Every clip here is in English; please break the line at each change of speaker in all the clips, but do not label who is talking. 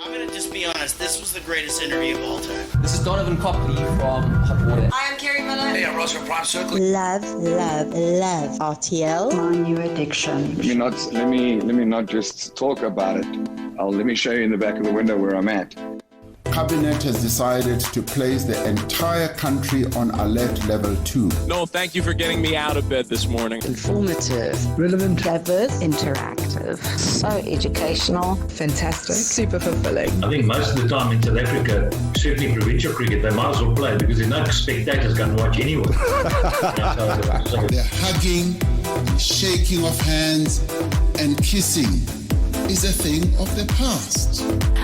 I'm going to just be honest. This was the greatest interview of all time.
This is Donovan Copley from Hot Water.
Hi, I'm Kerry Miller.
Hey, I'm Ross from Prime Circle.
Love RTL.
My new addiction.
Let me not just talk about it. Let me show you in the back of the window where I'm at.
Cabinet has decided to place the entire country on alert level 2.
No, thank you for getting me out of bed this morning.
Informative.
Relevant.
Diverse.
Interactive.
So educational.
Fantastic. Super fulfilling.
I think most of the time in South Africa, certainly provincial cricket, they might as well play because there's no spectators going to watch anyway.
The hugging, shaking of hands, and kissing is a thing of the past.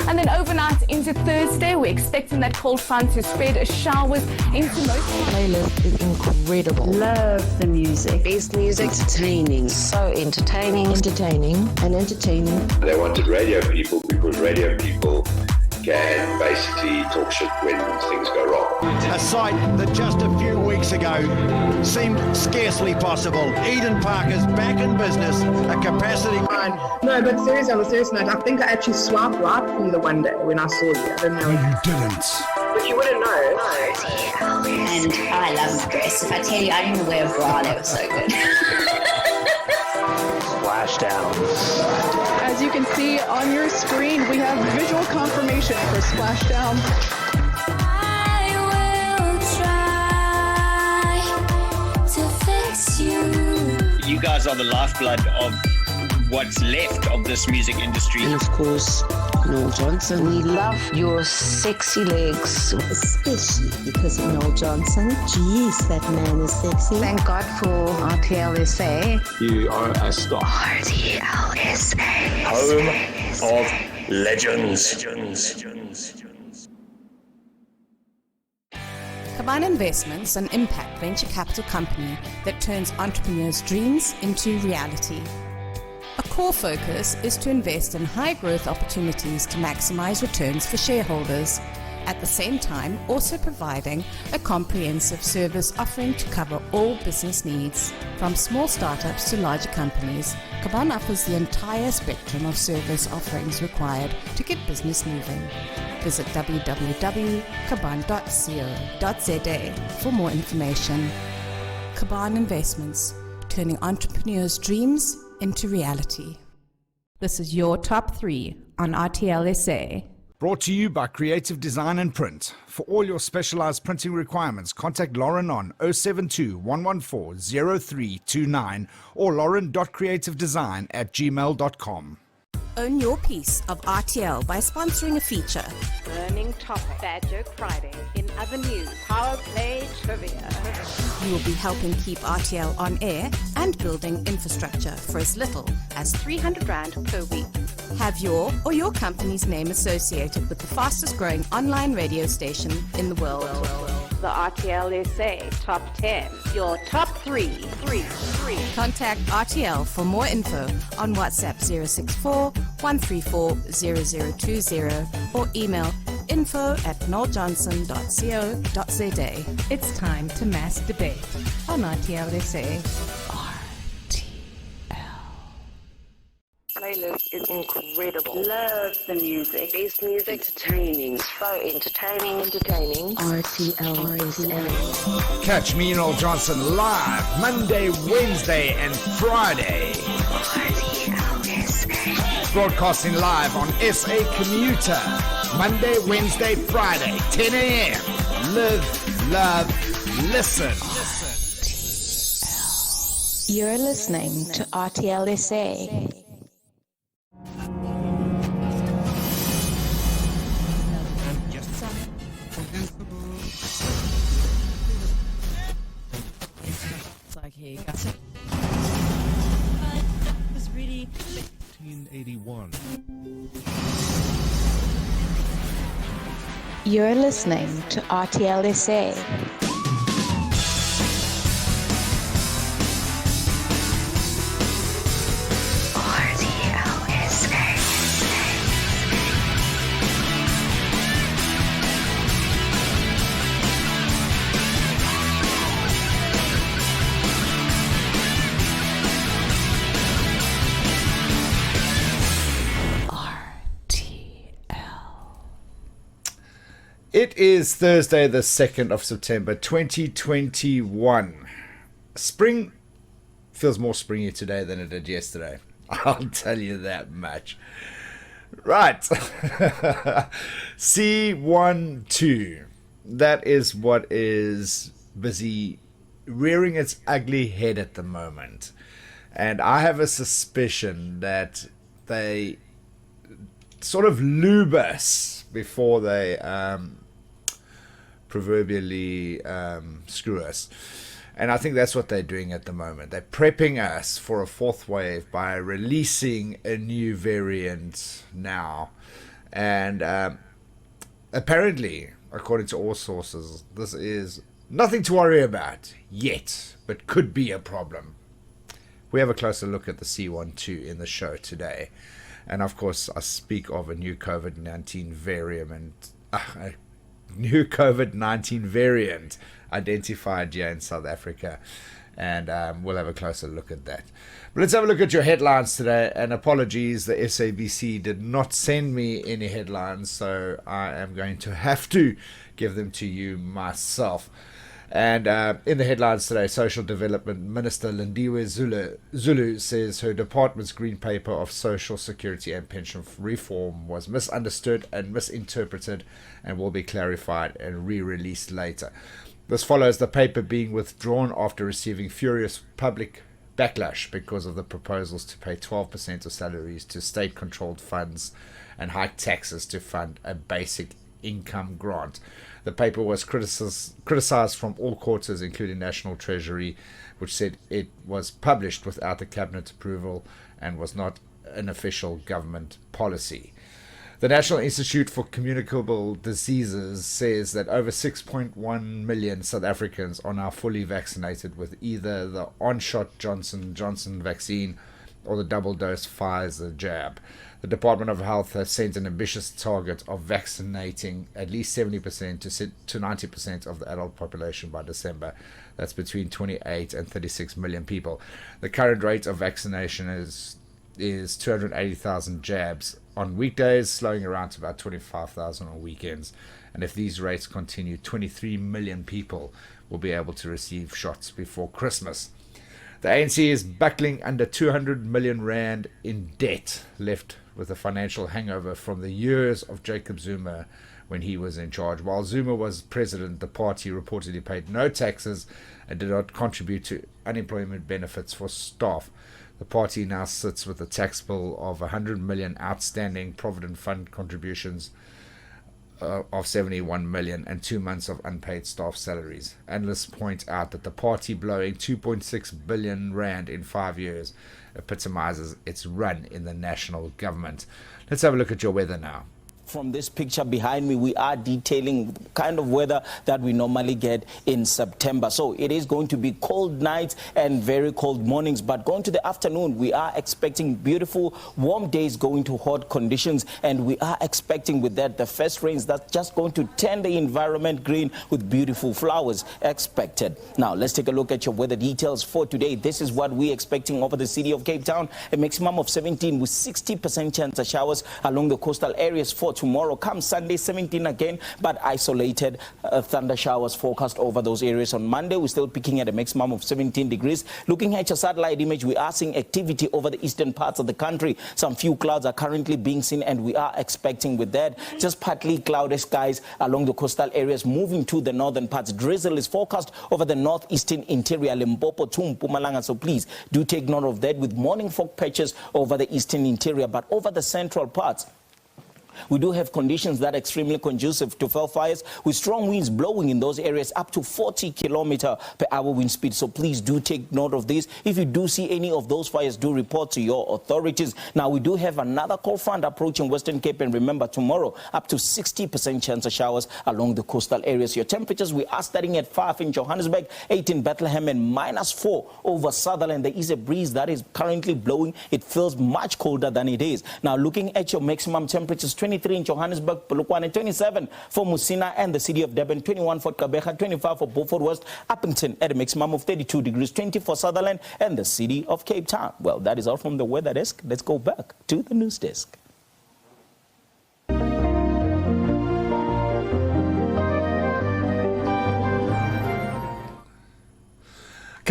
And then overnight into Thursday, we're expecting that cold front to spread showers into most.
Playlist is incredible.
Love the music.
Best music. Entertaining. So entertaining. Entertaining.
They wanted radio people because radio people can basically talk shit when things go wrong.
A sight that just a few weeks ago seemed scarcely possible. Eden Park is back in business, a capacity...
No, but seriously, on a serious note, I think I actually swiped right for you the one day when I saw you. I didn't know.
You didn't.
But you wouldn't know.
And I love the dress. If I tell you, I didn't even wear a bra. That was so good.
Splashdown.
As you can see on your screen, we have visual confirmation for Splashdown.
I will try to fix you.
You guys are the lifeblood of what's left of this music industry.
And of course, Noel Johnson. We love your sexy legs. Especially because of Noel Johnson. Jeez, that man is sexy. Thank God for RTL SA.
You are a star.
RTL SA.
Home of legends.
Caban Investments, an impact venture capital company that turns entrepreneurs' dreams into reality. A core focus is to invest in high-growth opportunities to maximize returns for shareholders, at the same time also providing a comprehensive service offering to cover all business needs. From small startups to larger companies, Caban offers the entire spectrum of service offerings required to get business moving. Visit www.caban.co.za for more information. Caban Investments, turning entrepreneurs' dreams into reality. This is your top 3 on RTL SA.
Brought to you by Creative Design and Print. For all your specialized printing requirements, contact Lauren on 072 114 0329 or lauren.creativedesign@gmail.com.
Own your piece of RTL by sponsoring a feature.
Burning topic. Bad Joke Friday. In other news, Power Play Trivia.
You will be helping keep RTL on air and building infrastructure for as little as 300 Rand per week. Have your or your company's name associated with the fastest growing online radio station in the world.
The RTL SA Top 10. Your top 3.
Contact RTL for more info on WhatsApp 064 134 0020 or email info@noeljohnson.co.za. It's time to mass debate on RTL SA.
Playlist is incredible.
Love the music.
Best music. Entertaining. So entertaining. RTL.
Catch me and Noel Johnson live Monday, Wednesday, and Friday. Broadcasting live on SA Commuter. Monday, Wednesday, Friday, 10 a.m. Live, love, listen.
You're listening to RTL SA.
It's like, here you go.
Was really 1981.
You're listening to RTL SA.
It is Thursday, the 2nd of September, 2021. Spring feels more springy today than it did yesterday. I'll tell you that much. Right. C12. That is what is busy rearing its ugly head at the moment. And I have a suspicion that they sort of lube us before they proverbially screw us. And I think that's what they're doing at the moment. They're prepping us for a fourth wave by releasing a new variant now. And apparently, according to all sources, this is nothing to worry about yet, but could be a problem. We have a closer look at the C12 in the show today. And of course, I speak of a new COVID-19 variant. New COVID-19 variant identified here in South Africa, and we'll have a closer look at that. But let's have a look at your headlines today, and apologies, the SABC did not send me any headlines, so I am going to have to give them to you myself. And in the headlines today, Social Development Minister Lindiwe Zulu says her department's green paper of social security and pension reform was misunderstood and misinterpreted and will be clarified and re-released later. This follows the paper being withdrawn after receiving furious public backlash because of the proposals to pay 12% of salaries to state-controlled funds and hike taxes to fund a basic income grant. The paper was criticized from all quarters, including National Treasury, which said it was published without the cabinet approval and was not an official government policy. The National Institute for Communicable Diseases says that over 6.1 million South Africans are now fully vaccinated with either the on-shot Johnson & Johnson vaccine or the double-dose Pfizer jab. The Department of Health has set an ambitious target of vaccinating at least 70% to 90% of the adult population by December. That's between 28 and 36 million people. The current rate of vaccination is 280,000 jabs on weekdays, slowing around to about 25,000 on weekends. And if these rates continue, 23 million people will be able to receive shots before Christmas. The ANC is buckling under 200 million rand in debt, left with a financial hangover from the years of Jacob Zuma when he was in charge. While Zuma was president, the party reportedly paid no taxes and did not contribute to unemployment benefits for staff. The party now sits with a tax bill of 100 million outstanding Provident Fund contributions of 71 million and 2 months of unpaid staff salaries. Analysts point out that the party blowing 2.6 billion rand in 5 years epitomizes its run in the national government. Let's have a look at your weather now.
From this picture behind me, we are detailing the kind of weather that we normally get in September. So it is going to be cold nights and very cold mornings, but going to the afternoon, we are expecting beautiful warm days going to hot conditions, and we are expecting with that the first rains that's just going to turn the environment green with beautiful flowers expected. Now let's take a look at your weather details for today. This is what we're expecting over the city of Cape Town, a maximum of 17 with 60% chance of showers along the coastal areas for tomorrow. Come Sunday, 17 again, but isolated thunder showers forecast over those areas. On Monday, we're still peaking at a maximum of 17 degrees. Looking at your satellite image, we are seeing activity over the eastern parts of the country. Some few clouds are currently being seen, and we are expecting with that just partly cloudy skies along the coastal areas. Moving to the northern parts, drizzle is forecast over the northeastern interior, Limpopo to Mpumalanga. So please do take note of that, with morning fog patches over the eastern interior. But over the central parts, we do have conditions that are extremely conducive to fell fires, with strong winds blowing in those areas up to 40 km/h wind speed. So please do take note of this. If you do see any of those fires, do report to your authorities. Now, we do have another cold front approaching Western Cape, and remember, tomorrow up to 60% chance of showers along the coastal areas. Your temperatures, we are starting at 5 in Johannesburg, 8 in Bethlehem, and -4 over Sutherland. There is a breeze that is currently blowing. It feels much colder than it is. Now, looking at your maximum temperatures, 23 in Johannesburg, Polokwane, 27 for Musina and the city of Durban, 21 for Kabeja, 25 for Beaufort West, Uppington at a maximum of 32 degrees, 20 for Sutherland and the city of Cape Town. Well, that is all from the weather desk. Let's go back to the news desk.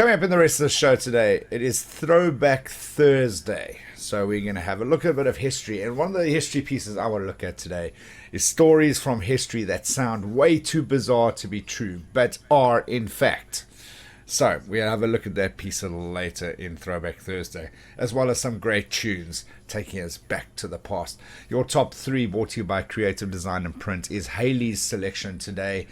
Coming up in the rest of the show today, it is Throwback Thursday. So we're going to have a look at a bit of history. And one of the history pieces I want to look at today is stories from history that sound way too bizarre to be true, but are in fact. So we'll have a look at that piece a little later in Throwback Thursday, as well as some great tunes taking us back to the past. Your top three, brought to you by Creative Design and Print, is Haley's selection today.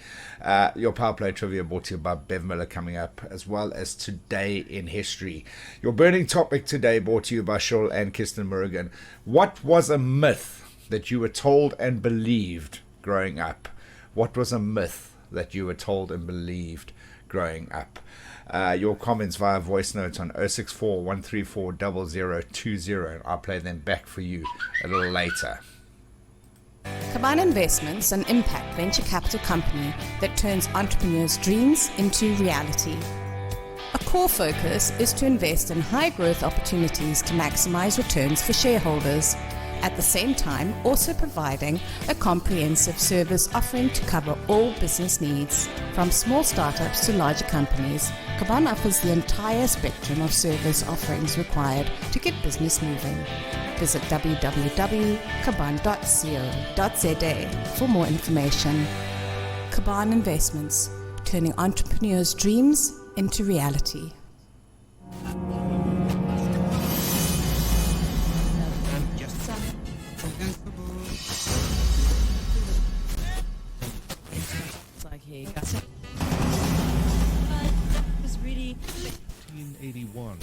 Your Power Play Trivia, brought to you by Bev Miller, coming up, as well as Today in History. Your burning topic today, brought to you by Shul and Kirsten Murrigan. What was a myth that you were told and believed growing up? What was a myth that you were told and believed growing up? Your comments via voice notes on 064 134 0020, and I'll play them back for you a little later.
Caban Investments, an impact venture capital company that turns entrepreneurs' dreams into reality. A core focus is to invest in high growth opportunities to maximize returns for shareholders, at the same time also providing a comprehensive service offering to cover all business needs. From small startups to larger companies, Caban offers the entire spectrum of service offerings required to get business moving. Visit www.caban.co.za for more information. Caban Investments, turning entrepreneurs' dreams into reality.
Was really 1981.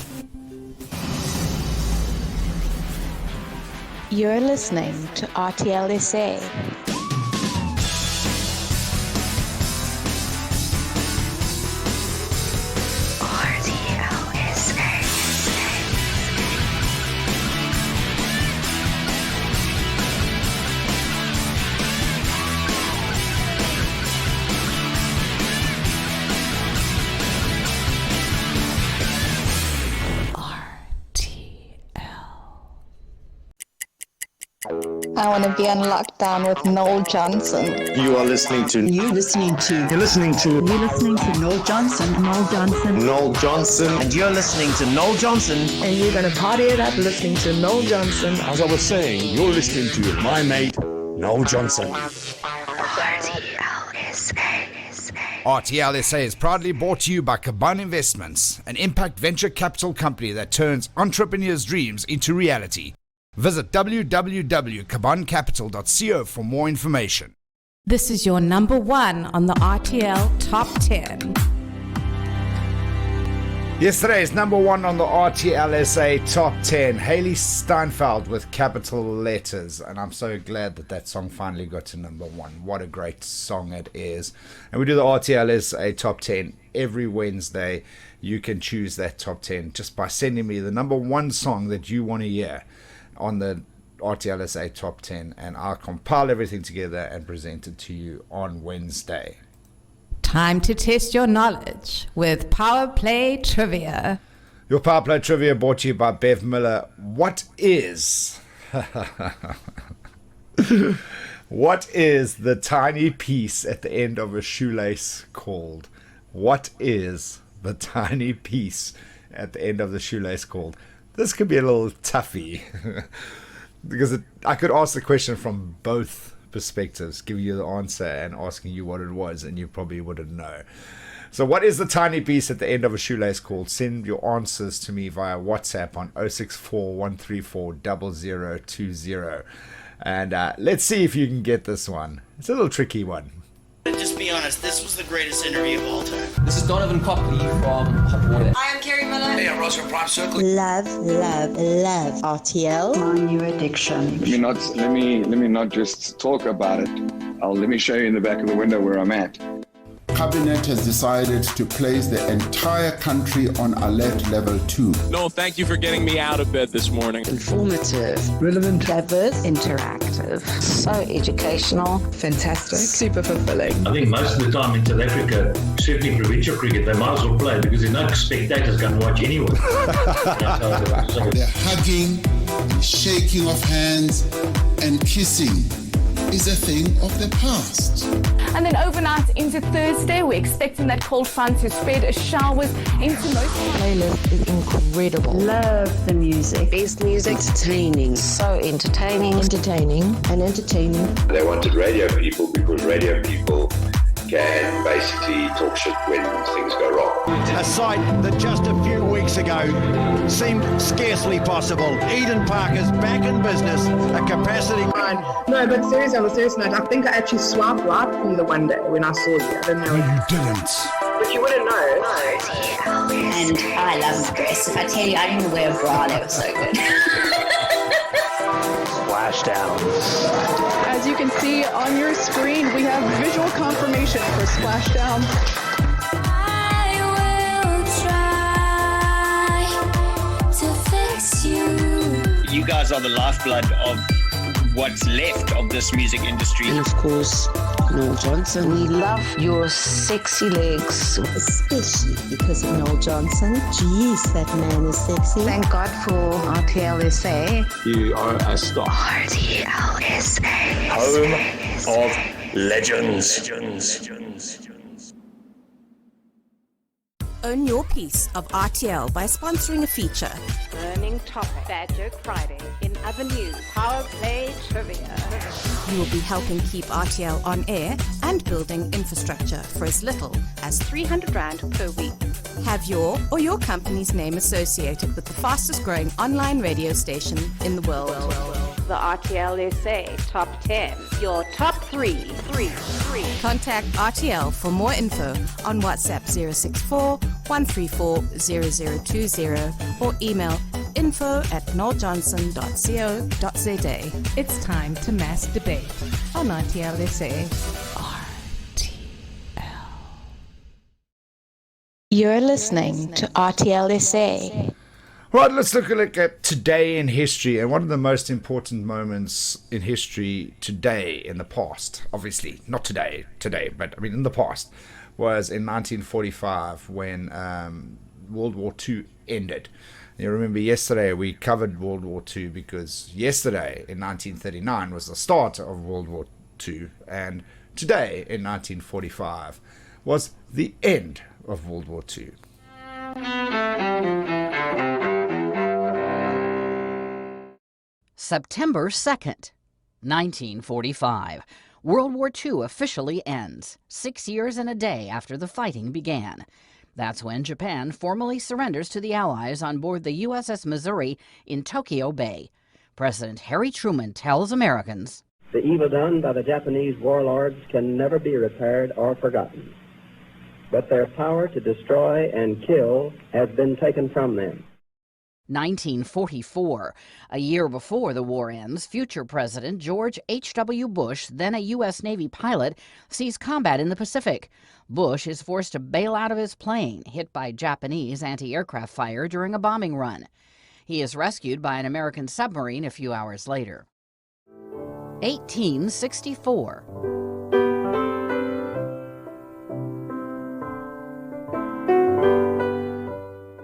You're listening to RTL SA. I want to be on lockdown with Noel Johnson.
You are listening to.
You're listening to.
You're listening to.
You're listening to Noel Johnson. Noel Johnson.
Noel Johnson.
And you're listening to Noel Johnson.
And you're going to party it up listening to Noel Johnson.
As I was saying, you're listening to my mate, Noel Johnson.
RTL SA is proudly brought to you by Caban Investments, an impact venture capital company that turns entrepreneurs' dreams into reality. Visit www.cabancapital.co for more information.
This is your number one on the RTL Top 10.
Yesterday's number one on the RTL SA Top 10, Haley Steinfeld with capital letters. And I'm so glad that that song finally got to number one. What a great song it is. And we do the RTL SA Top 10 every Wednesday. You can choose that Top 10 just by sending me the number one song that you want to hear on the RTL SA Top 10, and I'll compile everything together and present it to you on Wednesday.
Time to test your knowledge with Power Play Trivia.
Your Power Play Trivia brought to you by Bev Miller. What is what is the tiny piece at the end of a shoelace called? What is the tiny piece at the end of the shoelace called? This could be a little toughy because I could ask the question from both perspectives, giving you the answer and asking you what it was, and you probably wouldn't know. So what is the tiny piece at the end of a shoelace called? Send your answers to me via WhatsApp on 064 134 0020. And let's see if you can get this one. It's a little tricky one.
Just be honest, this was the greatest interview of all time. This is Donovan Copley from Hot Water.
I am Kerry Miller.
Hey, I'm Ross from Prime Circle.
Love, love, love RTL.
My new addiction.
Let me not just talk about it. Let me show you in the back of the window where I'm at.
Cabinet has decided to place the entire country on alert level 2.
No, thank you for getting me out of bed this morning.
Informative, relevant, diverse, interactive, so educational,
Fantastic. Super fulfilling.
I think most of the time in South Africa, certainly provincial cricket, they might as well play because there's no spectators going to watch anyway.
The hugging, shaking of hands, and kissing is a thing of the past.
And then overnight into Thursday, we're expecting that cold front to spread showers into most.
Playlist is incredible.
Love the music.
Best music. Entertaining. So entertaining. Entertaining.
They wanted radio people because radio people can basically talk shit when things go wrong.
A sight that just a few weeks ago seemed scarcely possible. Eden Park is back in business, a capacity...
No, but seriously, on a serious note, I think I actually swiped right for you the one day when I saw you. I don't know.
No, you didn't.
But you wouldn't know.
And I love dress. If I tell you I didn't even wear a bra, that was so good.
Splashdown. As you can see on your screen, we have visual confirmation for Splashdown.
You guys are the lifeblood of what's left of this music industry.
And of course, Noel Johnson. We love your sexy legs.
Especially because of Noel Johnson. Jeez, that man is sexy.
Thank God for RTL SA.
You are a star.
RTL SA.
Home of legends.
Own your piece of RTL by sponsoring a feature.
Burning topic. Bad Joke Friday. In other news, Power Play Trivia.
You will be helping keep RTL on air and building infrastructure for as little as
R300 per week.
Have your or your company's name associated with the fastest growing online radio station in the world.
The RTL SA Top 10. Your top three.
Contact RTL for more info on WhatsApp 064 134 0020 or email info@noeljohnson.co.za.
It's time to mass debate on RTL SA.
You're listening to RTL SA.
Right, let's look at today in history, and one of the most important moments in history today in the past, obviously not today, but I mean in the past, was in 1945 when World War II ended. You remember yesterday we covered World War II because yesterday in 1939 was the start of World War II, and today in 1945 was the end of World War II.
September 2nd, 1945. World War II officially ends, 6 years and a day after the fighting began. That's when Japan formally surrenders to the Allies on board the USS Missouri in Tokyo Bay. President Harry Truman tells Americans,
"The evil done by the Japanese warlords can never be repaired or forgotten. But their power to destroy and kill has been taken from them."
1944. A year before the war ends, future President George H.W. Bush, then a U.S. Navy pilot, sees combat in the Pacific. Bush is forced to bail out of his plane, hit by Japanese anti-aircraft fire during a bombing run. He is rescued by an American submarine a few hours later. 1864.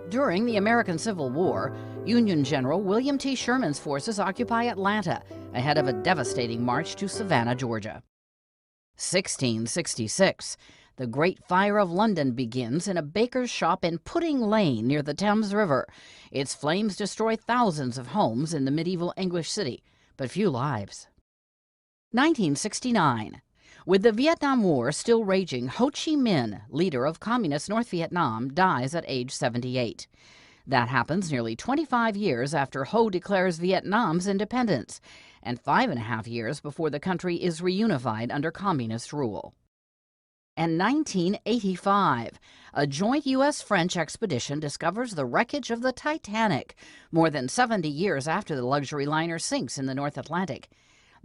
During the American Civil War, Union General William T. Sherman's forces occupy Atlanta ahead of a devastating march to Savannah, Georgia. 1666. The Great Fire of London begins in a baker's shop in Pudding Lane near the Thames River. Its flames destroy thousands of homes in the medieval English city, but few lives. 1969. With the Vietnam War still raging, Ho Chi Minh, leader of Communist North Vietnam, dies at age 78. That happens nearly 25 years after Ho declares Vietnam's independence, and 5.5 years before the country is reunified under communist rule. And 1985, a joint U.S.-French expedition discovers the wreckage of the Titanic, more than 70 years after the luxury liner sinks in the North Atlantic.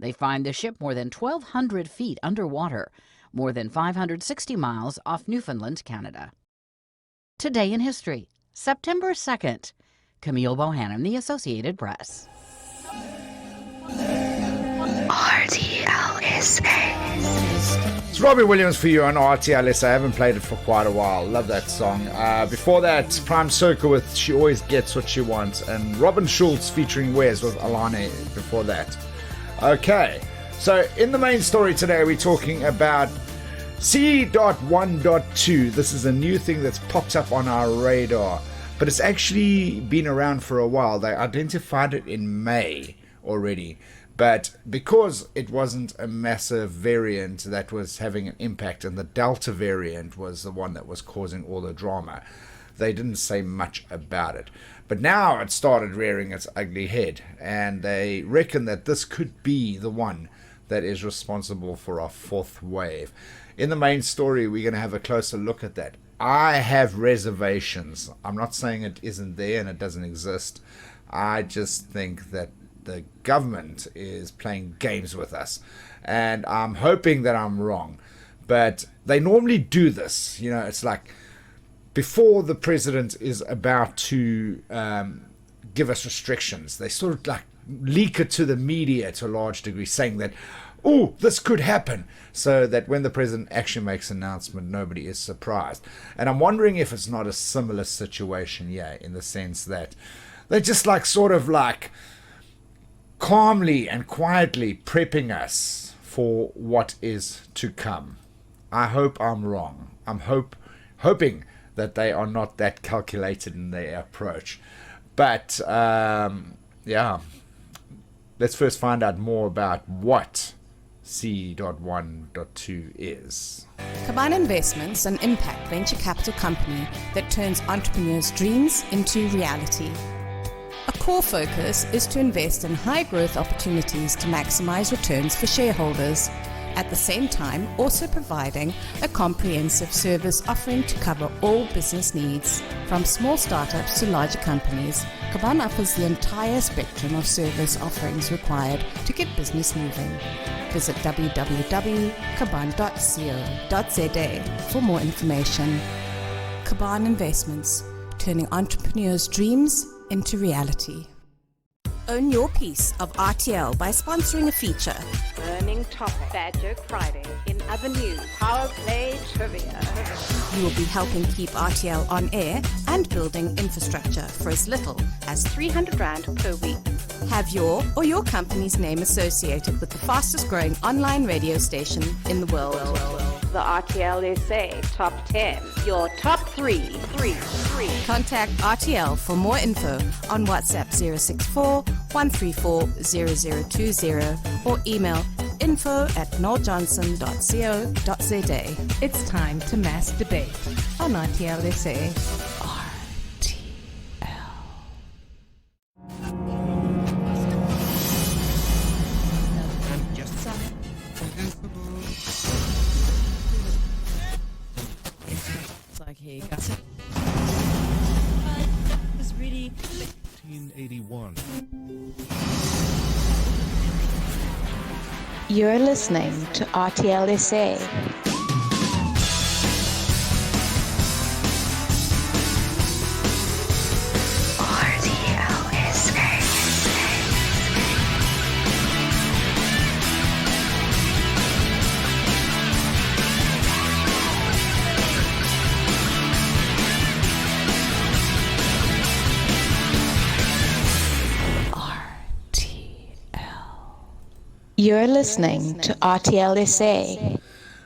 They find the ship more than 1,200 feet underwater, more than 560 miles off Newfoundland, Canada. Today in history, September 2nd. Camille Bohannon, The Associated Press.
RTL. It's Robbie Williams for you on RTL. I haven't played it for quite a while. Love that song. Before that, Prime Circle with She Always Gets What She Wants, and Robin Schulz featuring Wes with Alane before that. Okay, So in the main story today, we're talking about C.1.2. This is a new thing that's popped up on our radar, but it's actually been around for a while. They identified it in May already, but because it wasn't a massive variant that was having an impact, and the Delta variant was the one that was causing all the drama, they didn't say much about it. But now it started rearing its ugly head, and they reckon that this could be the one that is responsible for our fourth wave. In the main story, we're going to have a closer look at that. I have reservations. I'm not saying it isn't there and it doesn't exist. I just think that the government is playing games with us, and I'm hoping that I'm wrong. But they normally do this. You know, it's like before the president is about to give us restrictions, they sort of like leak it to the media to a large degree, saying that, oh, this could happen, so that when the president actually makes an announcement, nobody is surprised. And I'm wondering if it's not a similar situation here, in the sense that they're just like sort of like calmly and quietly prepping us for what is to come. I hope I'm wrong. I'm hoping that they are not that calculated in their approach. But yeah, let's first find out more about what C.1.2 is.
Caban Investments, an impact venture capital company that turns entrepreneurs' dreams into reality. A core focus is to invest in high-growth opportunities to maximize returns for shareholders, at the same time also providing a comprehensive service offering to cover all business needs. From small startups to larger companies, Caban offers the entire spectrum of service offerings required to get business moving. Visit www.caban.co.za for more information. Caban Investments, turning entrepreneurs' dreams into reality. Own your piece of RTL by sponsoring a feature.
Burning Topic, Bad Joke Friday. In other news, Power Play Trivia.
You will be helping keep RTL on air and building infrastructure for as little as 300 Rand per week. Have your or your company's name associated with the fastest growing online radio station in the world.
The RTL SA Top 10. Your top three.
Contact RTL for more info on WhatsApp 064 134 0020 or email info@noeljohnson.co.za. It's time to mass debate on RTL SA.
It's like he got it.
Was really 1981.
You're listening to RTL SA. You're listening to RTL SA.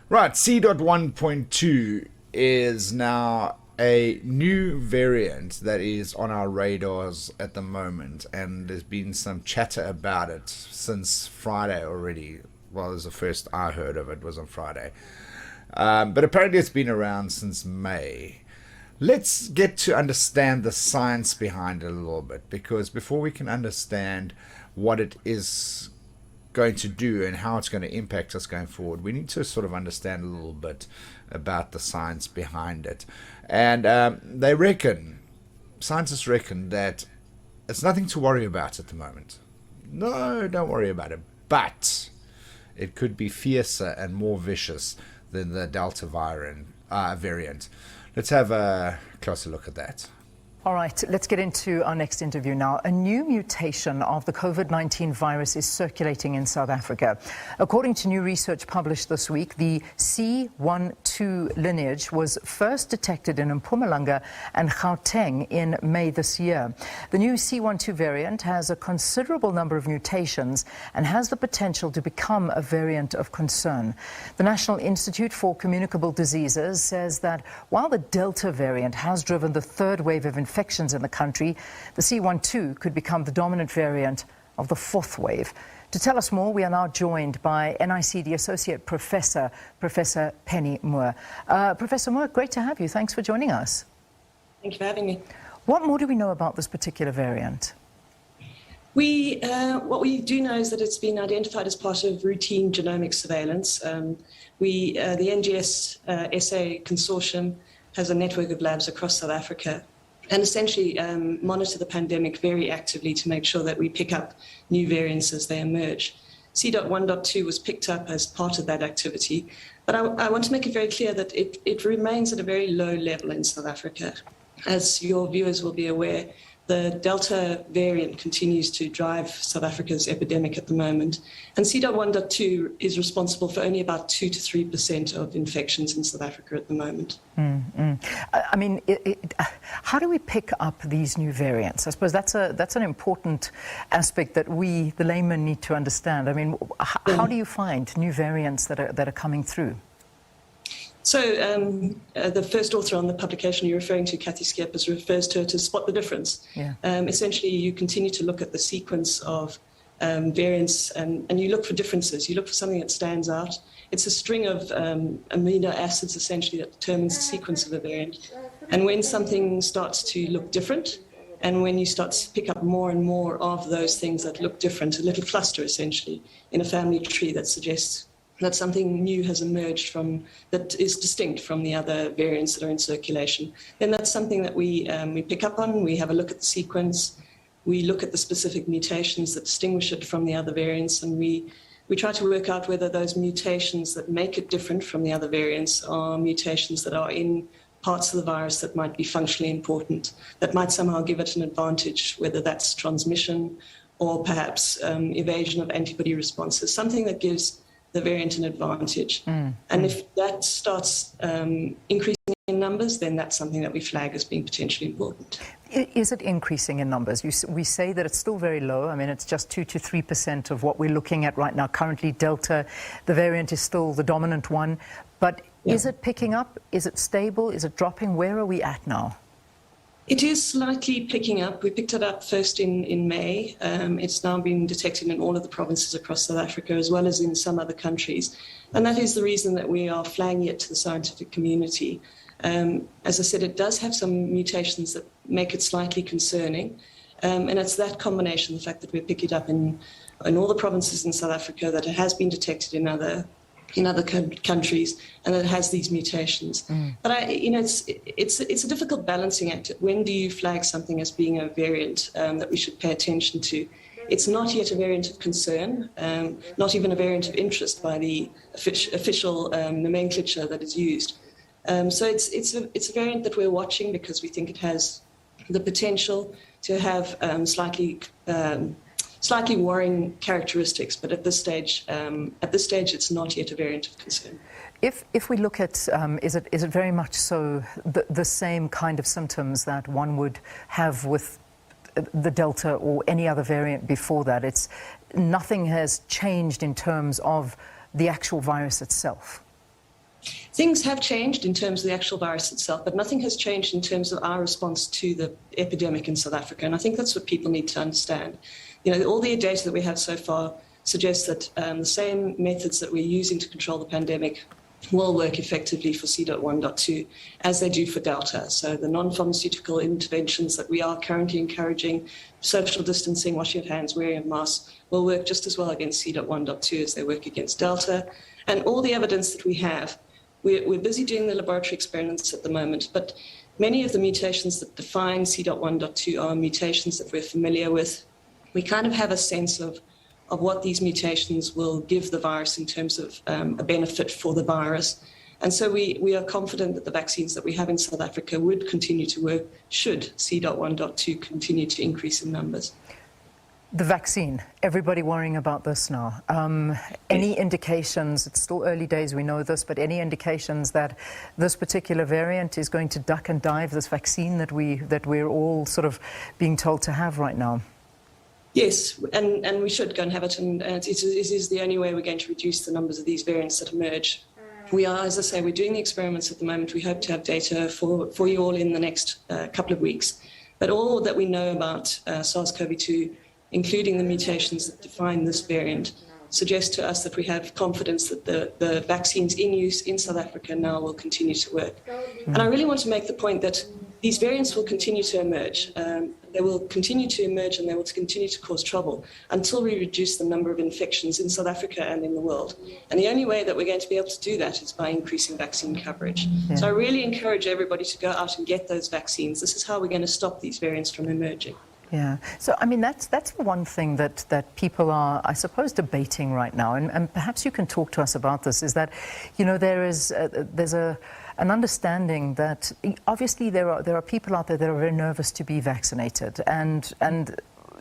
Right, C.1.2 is now a new variant that is on our radars at the moment, and there's been some chatter about it since Friday already. Well, it was the first I heard of it was on Friday. But apparently it's been around since May. Let's get to understand the science behind it a little bit, because before we can understand what it is going to do and how it's going to impact us going forward, we need to sort of understand a little bit about the science behind it. And scientists reckon that it's nothing to worry about at the moment. No, don't worry about it. But it could be fiercer and more vicious than the Delta variant. Let's have a closer look at that.
All right, let's get into our next interview now. A new mutation of the COVID-19 virus is circulating in South Africa. According to new research published this week, the C12 lineage was first detected in Mpumalanga and Gauteng in May this year. The new C12 variant has a considerable number of mutations and has the potential to become a variant of concern. The National Institute for Communicable Diseases says that while the Delta variant has driven the third wave of infections in the country, the C12 could become the dominant variant of the fourth wave. To tell us more, we are now joined by NICD Associate Professor, Professor Penny Moore. Professor Moore, great to have you. Thanks for joining us.
Thank you for having me.
What more do we know about this particular variant?
What we do know is that it's been identified as part of routine genomic surveillance. The NGS SA consortium has a network of labs across South Africa and essentially monitor the pandemic very actively to make sure that we pick up new variants as they emerge. C.1.2 was picked up as part of that activity, but I want to make it very clear that it remains at a very low level in South Africa. As your viewers will be aware, the Delta variant continues to drive South Africa's epidemic at the moment, and C.1.2 is responsible for only about 2 to 3% of infections in South Africa at the moment.
I mean, how do we pick up these new variants? I suppose that's an important aspect that we, the laymen, need to understand. I mean, how do you find new variants that are coming through?
So the first author on the publication you're referring to, Kathy Skeppers, refers to it as spot the difference.
Yeah.
Essentially, you continue to look at the sequence of variants and you look for differences. You look for something that stands out. It's a string of amino acids, essentially, that determines the sequence of a variant. And when something starts to look different, and when you start to pick up more and more of those things that look different, a little cluster, essentially, in a family tree that suggests that something new has emerged from that is distinct from the other variants that are in circulation, then that's something that we pick up on. We have a look at the sequence, we look at the specific mutations that distinguish it from the other variants, and we try to work out whether those mutations that make it different from the other variants are mutations that are in parts of the virus that might be functionally important, that might somehow give it an advantage, whether that's transmission or perhaps evasion of antibody responses, something that gives the variant an advantage. And if that starts increasing in numbers, then that's something that we flag as being potentially important.
Is it increasing in numbers? We say that it's still very low. I mean, it's just 2 to 3% of what we're looking at right now. Currently, Delta, the variant is still the dominant one. But is it picking up? Is it stable? Is it dropping? Where are we at now?
It is slightly picking up. We picked it up first in May. It's now been detected in all of the provinces across South Africa, as well as in some other countries. And that is the reason that we are flagging it to the scientific community. As I said, it does have some mutations that make it slightly concerning. And it's that combination, the fact that we pick it up in all the provinces in South Africa, that it has been detected in other countries, and that it has these mutations. But it's a difficult balancing act. When do you flag something as being a variant that we should pay attention to? It's not yet a variant of concern, not even a variant of interest by the official nomenclature that is used. So it's a variant that we're watching because we think it has the potential to have slightly worrying characteristics, but at this stage, it's not yet a variant of concern.
If we look at, is it very much so the same kind of symptoms that one would have with the Delta or any other variant before that? It's nothing has changed in terms of the actual virus itself.
Things have changed in terms of the actual virus itself, but nothing has changed in terms of our response to the epidemic in South Africa. And I think that's what people need to understand. All the data that we have so far suggests that the same methods that we're using to control the pandemic will work effectively for C.1.2 as they do for Delta. So the non-pharmaceutical interventions that we are currently encouraging, social distancing, washing of hands, wearing of masks, will work just as well against C.1.2 as they work against Delta. And all the evidence that we have, we're busy doing the laboratory experiments at the moment, but many of the mutations that define C.1.2 are mutations that we're familiar with. We kind of have a sense of what these mutations will give the virus in terms of a benefit for the virus. And so we are confident that the vaccines that we have in South Africa would continue to work should C.1.2 continue to increase in numbers.
The vaccine, everybody worrying about this now. Any indications, it's still early days, we know this, but any indications that this particular variant is going to duck and dive this vaccine that we're all sort of being told to have right now?
Yes, and we should go and have it, and it is the only way we're going to reduce the numbers of these variants that emerge. We are, as I say, we're doing the experiments at the moment. We hope to have data for you all in the next couple of weeks. But all that we know about SARS-CoV-2, including the mutations that define this variant, suggests to us that we have confidence that the vaccines in use in South Africa now will continue to work. And I really want to make the point that these variants will continue to emerge. They will continue to emerge and they will continue to cause trouble until we reduce the number of infections in South Africa and in the world. And the only way that we're going to be able to do that is by increasing vaccine coverage. Yeah. So I really encourage everybody to go out and get those vaccines. This is how we're going to stop these variants from emerging.
Yeah. So, I mean, that's the one thing that people are, I suppose, debating right now, and perhaps you can talk to us about this, is that, you know, there's an understanding that obviously there are people out there that are very nervous to be vaccinated, and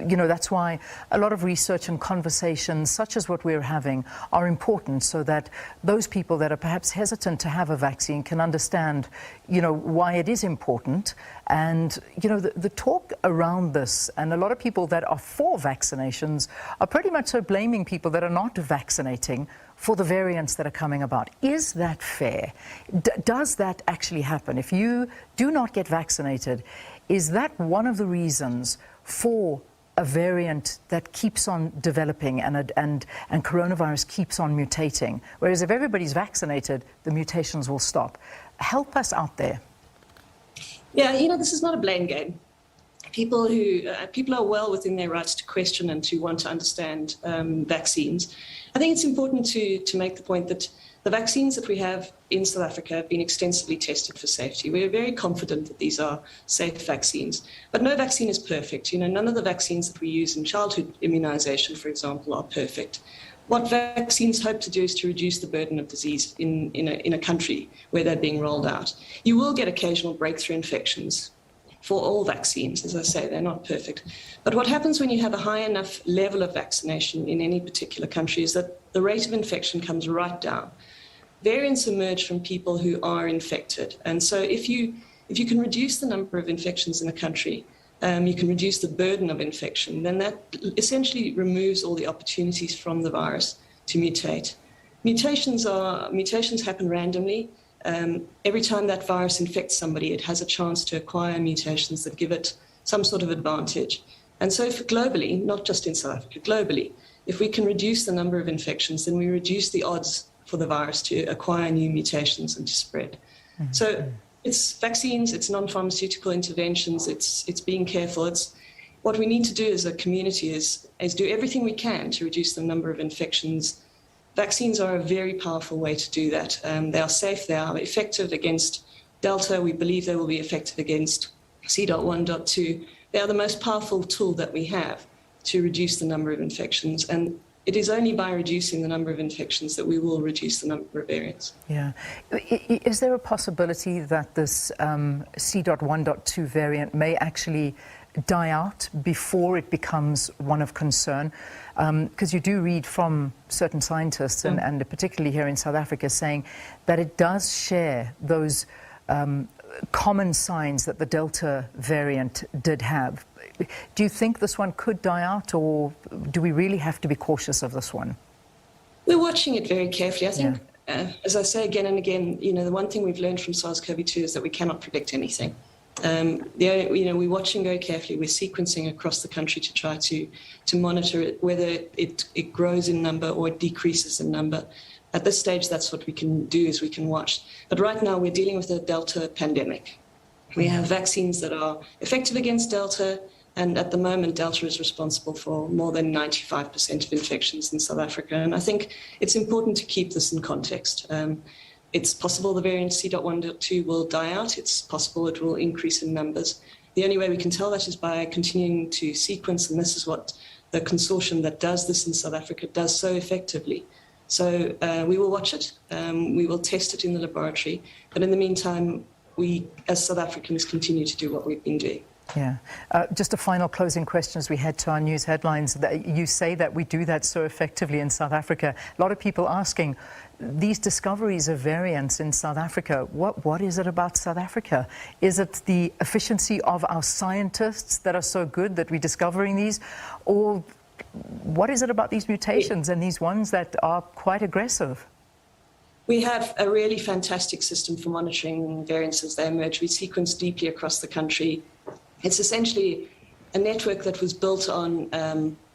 you know, that's why a lot of research and conversations such as what we're having are important, so that those people that are perhaps hesitant to have a vaccine can understand, you know, why it is important. And, you know, the talk around this, and a lot of people that are for vaccinations are pretty much so blaming people that are not vaccinating for the variants that are coming about. Is that fair? Does that actually happen? If you do not get vaccinated, is that one of the reasons for a variant that keeps on developing and coronavirus keeps on mutating? Whereas if everybody's vaccinated, the mutations will stop. Help us out there.
Yeah, you know, this is not a blame game. People are well within their rights to question and to want to understand vaccines. I think it's important to make the point that the vaccines that we have in South Africa have been extensively tested for safety. We are very confident that these are safe vaccines. But no vaccine is perfect. You know, none of the vaccines that we use in childhood immunization, for example, are perfect. What vaccines hope to do is to reduce the burden of disease in a country where they're being rolled out. You will get occasional breakthrough infections for all vaccines. As I say, they're not perfect. But what happens when you have a high enough level of vaccination in any particular country is that the rate of infection comes right down. Variants emerge from people who are infected. And so if you can reduce the number of infections in a country, you can reduce the burden of infection, then that essentially removes all the opportunities from the virus to mutate. Mutations happen randomly. Every time that virus infects somebody, it has a chance to acquire mutations that give it some sort of advantage. And so globally, not just in South Africa, globally, if we can reduce the number of infections, then we reduce the odds for the virus to acquire new mutations and to spread. Mm-hmm. So it's vaccines, it's non-pharmaceutical interventions, it's being careful. It's what we need to do as a community is do everything we can to reduce the number of infections. Vaccines are a very powerful way to do that. They are safe, they are effective against Delta. We believe they will be effective against C.1.2. They are the most powerful tool that we have to reduce the number of infections. And it is only by reducing the number of infections that we will reduce the number of variants.
Yeah. Is there a possibility that this C.1.2 variant may actually die out before it becomes one of concern? Because you do read from certain scientists, and particularly here in South Africa, saying that it does share those common signs that the Delta variant did have. Do you think this one could die out, or do we really have to be cautious of this one?
We're watching it very carefully. I think, as I say again and again, you know, the one thing we've learned from SARS-CoV-2 is that we cannot predict anything. We're watching very carefully. We're sequencing across the country to try to monitor it, whether it grows in number or it decreases in number. At this stage, that's what we can do, is we can watch. But right now, we're dealing with a Delta pandemic. We have vaccines that are effective against Delta, and at the moment, Delta is responsible for more than 95% of infections in South Africa. And I think it's important to keep this in context. It's possible the variant C.1.2 will die out. It's possible it will increase in numbers. The only way we can tell that is by continuing to sequence, and this is what the consortium that does this in South Africa does so effectively. So we will watch it. We will test it in the laboratory. But in the meantime, we, as South Africans, continue to do what we've been doing.
Yeah. Just a final closing question as we head to our news headlines. You say that we do that so effectively in South Africa. A lot of people asking, these discoveries of variants in South Africa, what is it about South Africa? Is it the efficiency of our scientists that are so good that we're discovering these? Or what is it about these mutations and these ones that are quite aggressive?
We have a really fantastic system for monitoring variants as they emerge. We sequence deeply across the country. It's essentially a network that was built on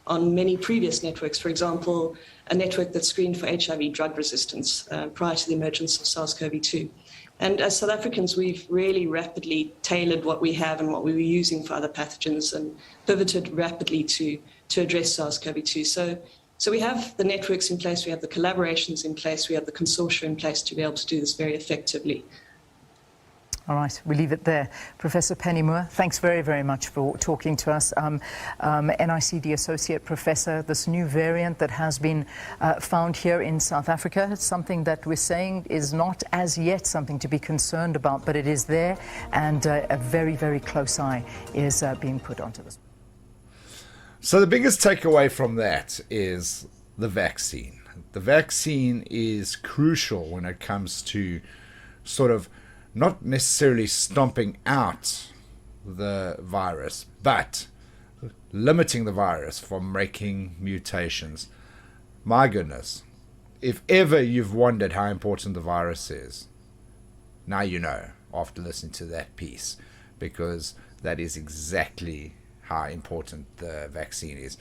many previous networks. For example, a network that screened for HIV drug resistance prior to the emergence of SARS-CoV-2. And as South Africans, we've really rapidly tailored what we have and what we were using for other pathogens and pivoted rapidly to address SARS-CoV-2. So we have the networks in place, we have the collaborations in place, we have the consortia in place to be able to do this very effectively.
All right, we leave it there. Professor Penny Moore, thanks very, very much for talking to us. NICD Associate Professor, this new variant that has been found here in South Africa, it's something that we're saying is not as yet something to be concerned about, but it is there, and a very, very close eye is being put onto this.
So the biggest takeaway from that is the vaccine. The vaccine is crucial when it comes to sort of not necessarily stomping out the virus, but limiting the virus from making mutations. My goodness, if ever you've wondered how important the virus is, now you know after listening to that piece, because that is exactly how important the vaccine is.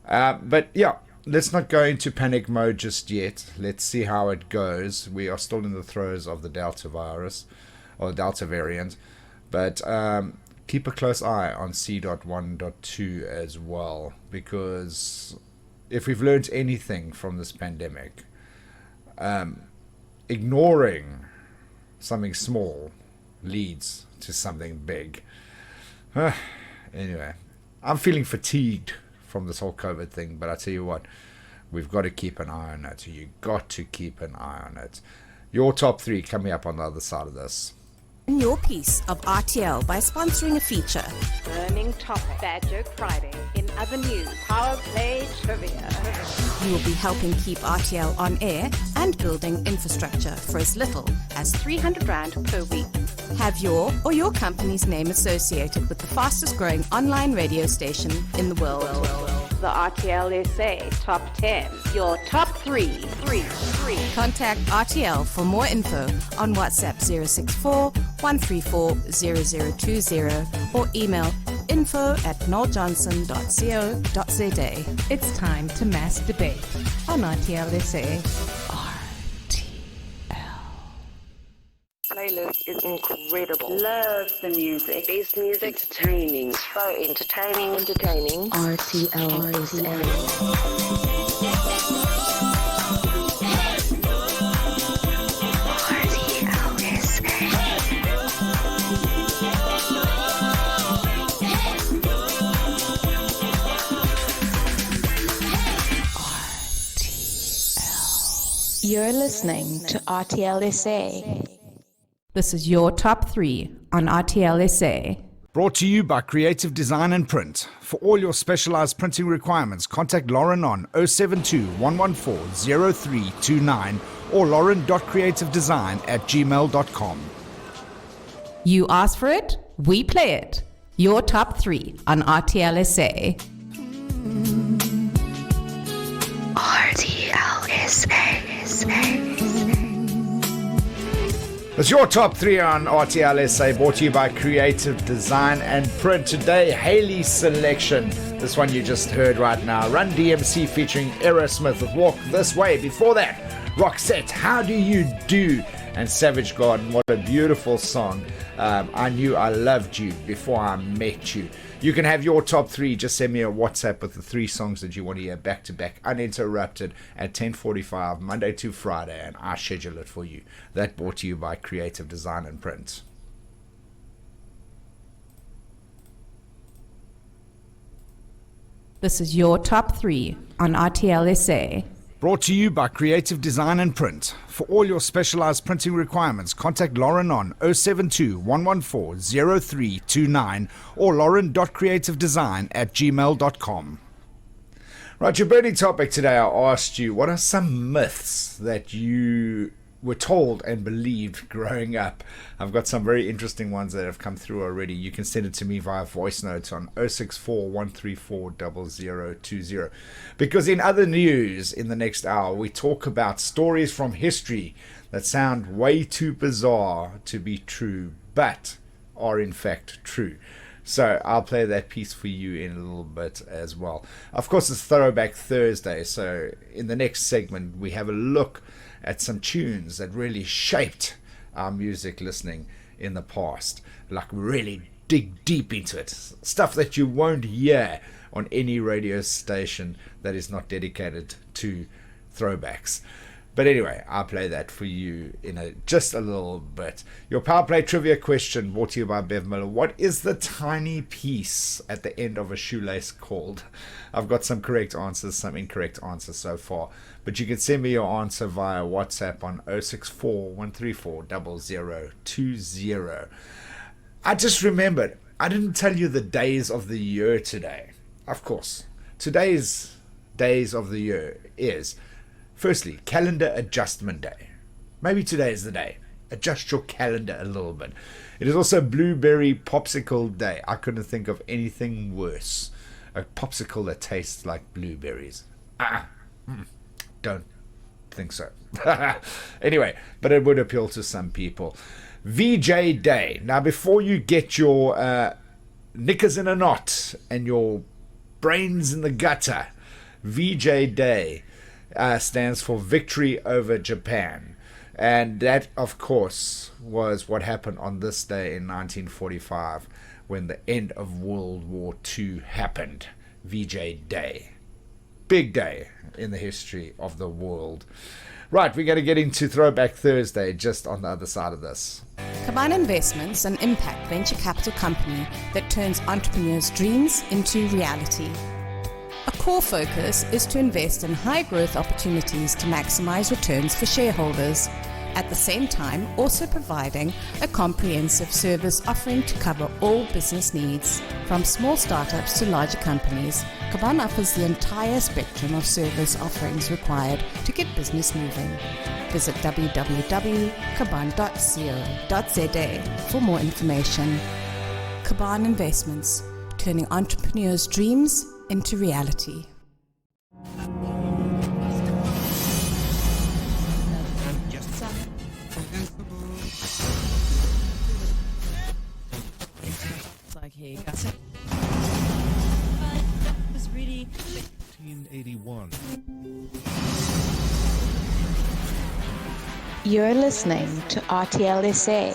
But yeah, let's not go into panic mode just yet. Let's see how it goes. We are still in the throes of the Delta virus, or Delta variant. But keep a close eye on C.1.2 as well, because if we've learned anything from this pandemic, ignoring something small leads to something big. Anyway, I'm feeling fatigued from this whole COVID thing, but I tell you what, we've got to keep an eye on it. You got to keep an eye on it. Your top three coming up on the other side of this.
Win your piece of RTL by sponsoring a feature.
Burning topic. Bad Joke Friday. In other news, Power Play Trivia.
You will be helping keep RTL on air and building infrastructure for as little as 300 Rand per week. Have your or your company's name associated with the fastest growing online radio station in the world.
The RTL SA Top 10. Your top three.
Contact RTL for more info on WhatsApp 064 134 0020 or email info@noeljohnson.co.za. It's time to mass debate on RTL SA.
Playlist is incredible. Love the music. Best music. Entertaining. So entertaining.
RTL SA.
You're listening to RTL SA.
This is your top three on RTL SA.
Brought to you by Creative Design and Print. For all your specialized printing requirements, contact Lauren on 072 114 0329 or lauren.creativedesign@gmail.com.
You ask for it, we play it. Your top three on RTL SA.
RTL SA.
It's your top three on RTL SA, brought to you by Creative Design and Print. Today, Haley's selection. This one you just heard right now. Run DMC featuring Aerosmith with Walk This Way. Before that, Roxette, How Do You Do? And Savage Garden, what a beautiful song. I Knew I Loved You Before I Met You. You can have your top three. Just send me a WhatsApp with the three songs that you want to hear back to back, uninterrupted, at 10:45, Monday to Friday, and I schedule it for you. That brought to you by Creative Design and Print.
This is your top three on RTL SA.
Brought to you by Creative Design and Print. For all your specialized printing requirements, contact Lauren on 072 114 0329 or lauren.creativedesign@gmail.com. Right, your burning topic today, I asked you, what are some myths that you were told and believed growing up? I've got some very interesting ones that have come through already. You can send it to me via voice notes on 064 134 0020. Because in other news in the next hour, we talk about stories from history that sound way too bizarre to be true, but are in fact true. So I'll play that piece for you in a little bit as well. Of course, it's Throwback Thursday, so in the next segment, we have a look at some tunes that really shaped our music listening in the past. Like really dig deep into it. Stuff that you won't hear on any radio station that is not dedicated to throwbacks. But anyway, I'll play that for you in just a little bit. Your Power Play trivia question brought to you by Bev Miller. What is the tiny piece at the end of a shoelace called? I've got some correct answers, some incorrect answers so far. But you can send me your answer via WhatsApp on 064 134 0020. I just remembered, I didn't tell you the days of the year today. Of course, today's days of the year is... Firstly, Calendar Adjustment Day. Maybe today is the day. Adjust your calendar a little bit. It is also Blueberry Popsicle Day. I couldn't think of anything worse. A popsicle that tastes like blueberries. Don't think so. Anyway, but it would appeal to some people. VJ Day. Now, before you get your knickers in a knot and your brains in the gutter, VJ Day stands for Victory Over Japan. And that, of course, was what happened on this day in 1945 when the end of World War II happened. VJ Day. Big day in the history of the world. Right, we're going to get into Throwback Thursday just on the other side of this.
Cabana Investments, an impact venture capital company that turns entrepreneurs' dreams into reality. A core focus is to invest in high-growth opportunities to maximize returns for shareholders, at the same time also providing a comprehensive service offering to cover all business needs. From small startups to larger companies, Caban offers the entire spectrum of service offerings required to get business moving. Visit www.caban.co.za for more information. Caban Investments, turning entrepreneurs' dreams into reality.
It's like, hey, guys. It was really 1981.
You're listening to RTL SA.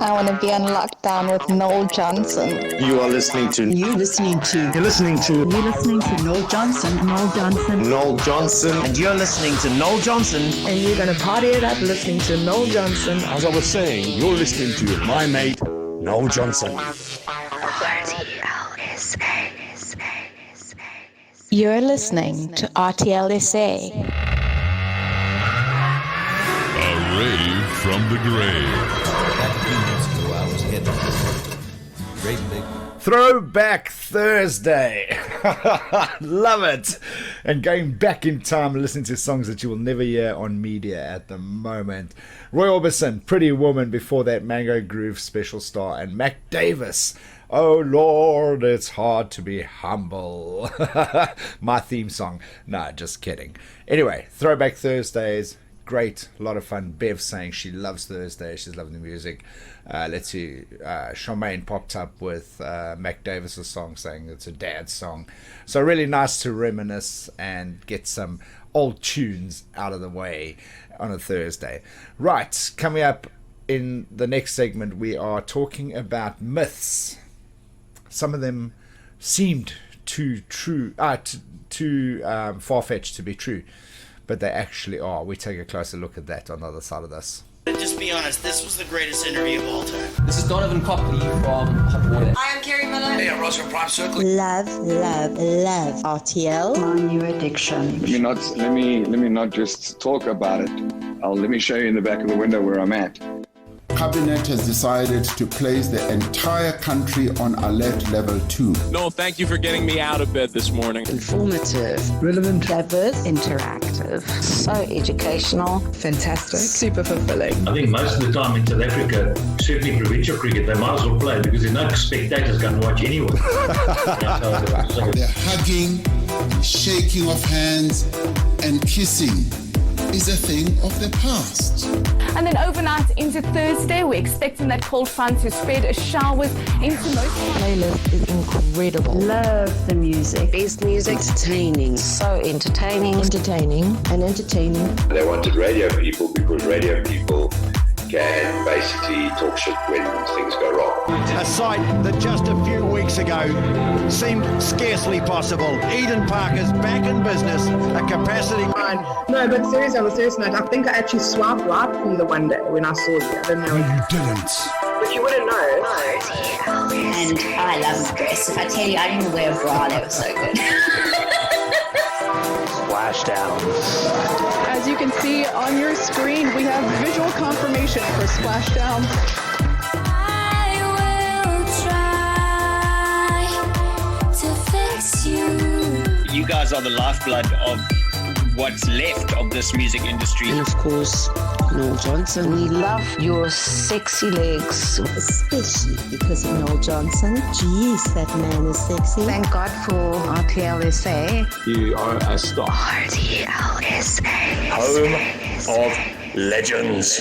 I want to be on lockdown with Noel Johnson.
You are listening to.
You're listening to.
You're listening to.
You're listening to Noel Johnson. Noel Johnson.
Noel Johnson.
And you're listening to Noel Johnson.
And you're going to party it up listening to Noel Johnson.
As I was saying, you're listening to my mate, Noel Johnson.
You're listening to RTL SA.
A rave from the grave.
Throwback Thursday. Love it. And going back in time and listening to songs that you will never hear on media at the moment. Roy Orbison, Pretty Woman, before that Mango Groove Special Star, and Mac Davis, Oh Lord, It's Hard to Be Humble. My theme song. Nah, just kidding. Anyway, Throwback Thursdays. Great, a lot of fun. Bev saying she loves Thursday, she's loving the music. Let's see, Charmaine popped up with Mac Davis' song saying it's a dad's song. So really nice to reminisce and get some old tunes out of the way on a Thursday. Right, coming up in the next segment, we are talking about myths. Some of them seemed too far-fetched to be true, but they actually are. We take a closer look at that on the other side of this.
Just be honest, this was the greatest interview of all time.
This is Donovan Copley from Hot Water.
I am Kerry Miller. Hey, I'm Ross from Prime Circle.
Love, love, love RTL.
My new addiction.
Let me not just talk about it. Let me show you in the back of the window where I'm at.
Cabinet has decided to place the entire country on alert level 2.
No, thank you for getting me out of bed this morning.
Informative,
Relevant,
diverse, interactive, so educational,
fantastic, super fulfilling.
I think most of the time in South Africa, certainly provincial cricket, they might as well play because there's no spectators going to watch anyway.
The hugging, shaking of hands, and kissing is a thing of the past.
And then overnight into Thursday, we're expecting that cold front to spread showers into most.
Playlist is incredible.
love the music.
Best music, entertaining, so entertaining,
And entertaining.
They wanted radio people because radio people can basically talk shit when things go wrong.
A sight that just a few weeks ago seemed scarcely possible. Eden Park is back in business, a capacity...
No, but seriously, on a serious note, I think I actually swiped right for you the one day when I saw you. I don't know.
You didn't.
But you wouldn't know.
And I love dress. If I tell you I didn't wear a bra, that was so good.
Splashdown.
As you can see on your screen, we have visual confirmation for Splashdown.
You guys are the lifeblood of what's left of this music industry.
And of course, Noel Johnson. We love your sexy legs.
Especially because of Noel Johnson. Jeez, that man is sexy.
Thank God for RTL SA.
You are a star.
RTL SA.
Home of legends.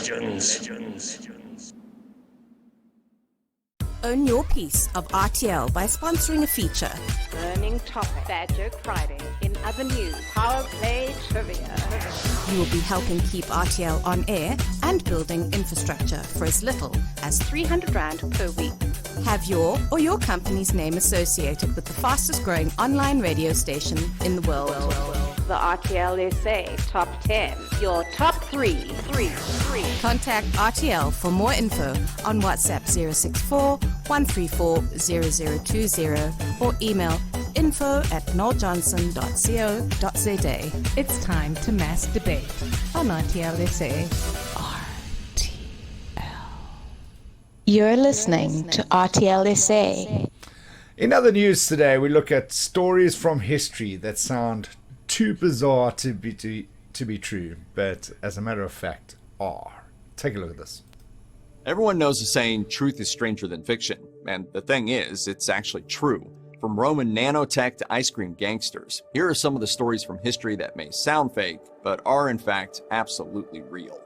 Own your piece of RTL by sponsoring a feature.
Burning topic. Bad Joke Friday. In other news, Power Play Trivia.
You will be helping keep RTL on air and building infrastructure for as little as
R300 per week.
Have your or your company's name associated with the fastest growing online radio station in the world.
The RTL SA Top 10. Your top 3.
Contact RTL for more info on WhatsApp 064 134 0020 or email info@noeljohnson.co.za. It's time to mass debate on RTL SA.
You're listening to RTL SA.
In other news today, we look at stories from history that sound too bizarre to be true, but as a matter of fact, are. Take a look at this.
Everyone knows the saying, truth is stranger than fiction. And the thing is, it's actually true. From Roman nanotech to ice cream gangsters, here are some of the stories from history that may sound fake, but are in fact absolutely real.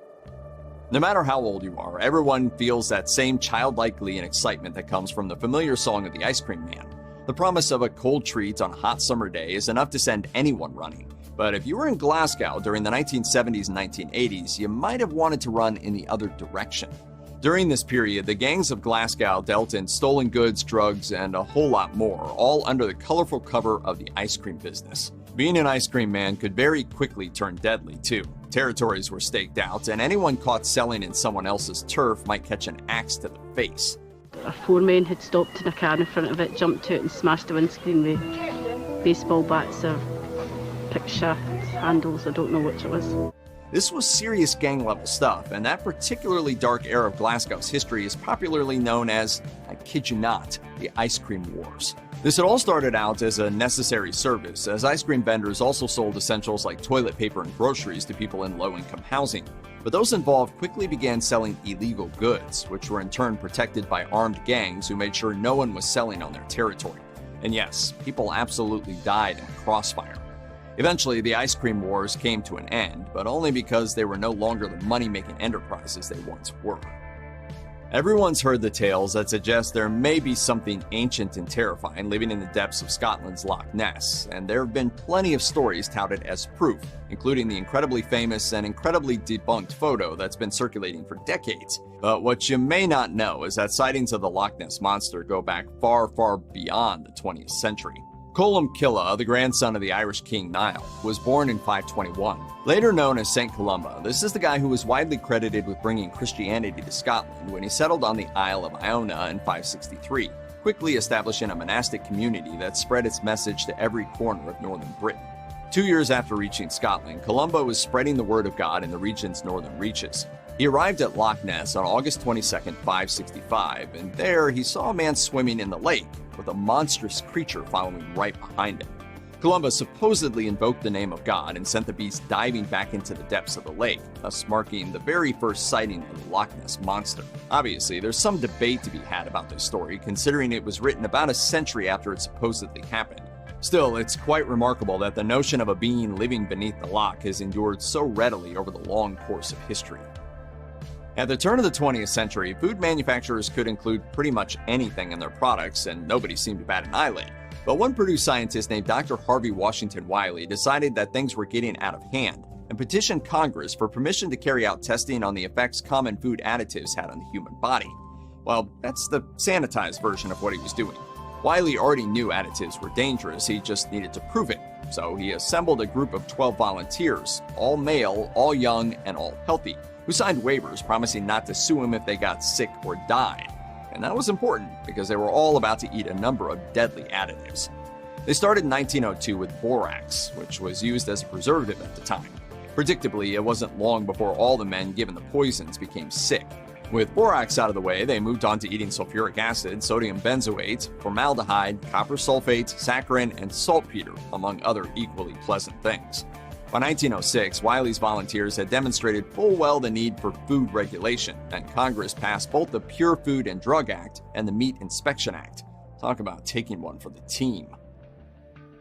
No matter how old you are, everyone feels that same childlike glee and excitement that comes from the familiar song of the Ice Cream Man. The promise of a cold treat on a hot summer day is enough to send anyone running. But if you were in Glasgow during the 1970s and 1980s, you might have wanted to run in the other direction. During this period, the gangs of Glasgow dealt in stolen goods, drugs, and a whole lot more, all under the colorful cover of the ice cream business. Being an ice cream man could very quickly turn deadly, too. Territories were staked out, and anyone caught selling in someone else's turf might catch an axe to the face.
Four men had stopped in a car in front of it, jumped out and smashed the windscreen with baseball bats or picture handles, I don't know which it was.
This was serious gang-level stuff, and that particularly dark era of Glasgow's history is popularly known as, I kid you not, the Ice Cream Wars. This had all started out as a necessary service, as ice cream vendors also sold essentials like toilet paper and groceries to people in low-income housing. But those involved quickly began selling illegal goods, which were in turn protected by armed gangs who made sure no one was selling on their territory. And yes, people absolutely died in the crossfire. Eventually, the ice cream wars came to an end, but only because they were no longer the money-making enterprises they once were. Everyone's heard the tales that suggest there may be something ancient and terrifying living in the depths of Scotland's Loch Ness, and there have been plenty of stories touted as proof, including the incredibly famous and incredibly debunked photo that's been circulating for decades. But what you may not know is that sightings of the Loch Ness Monster go back far, far beyond the 20th century. Colum Killa, the grandson of the Irish king Niall, was born in 521. Later known as St. Columba, this is the guy who was widely credited with bringing Christianity to Scotland when he settled on the Isle of Iona in 563, quickly establishing a monastic community that spread its message to every corner of northern Britain. 2 years after reaching Scotland, Columba was spreading the word of God in the region's northern reaches. He arrived at Loch Ness on August 22, 565, and there he saw a man swimming in the lake, with a monstrous creature following right behind him. Columba supposedly invoked the name of God and sent the beast diving back into the depths of the lake, thus marking the very first sighting of the Loch Ness Monster. Obviously, there's some debate to be had about this story, considering it was written about a century after it supposedly happened. Still, it's quite remarkable that the notion of a being living beneath the loch has endured so readily over the long course of history. At the turn of the 20th century, food manufacturers could include pretty much anything in their products, and nobody seemed to bat an eyelid. But one Purdue scientist named Dr. Harvey Washington Wiley decided that things were getting out of hand and petitioned Congress for permission to carry out testing on the effects common food additives had on the human body. Well, that's the sanitized version of what he was doing. Wiley already knew additives were dangerous, he just needed to prove it. So he assembled a group of 12 volunteers, all male, all young, and all healthy, who signed waivers promising not to sue him if they got sick or died. And that was important because they were all about to eat a number of deadly additives. They started in 1902 with borax, which was used as a preservative at the time. Predictably, it wasn't long before all the men given the poisons became sick. With borax out of the way, they moved on to eating sulfuric acid, sodium benzoate, formaldehyde, copper sulfate, saccharin, and saltpeter, among other equally pleasant things. By 1906, Wiley's volunteers had demonstrated full well the need for food regulation, and Congress passed both the Pure Food and Drug Act and the Meat Inspection Act. Talk about taking one for the team.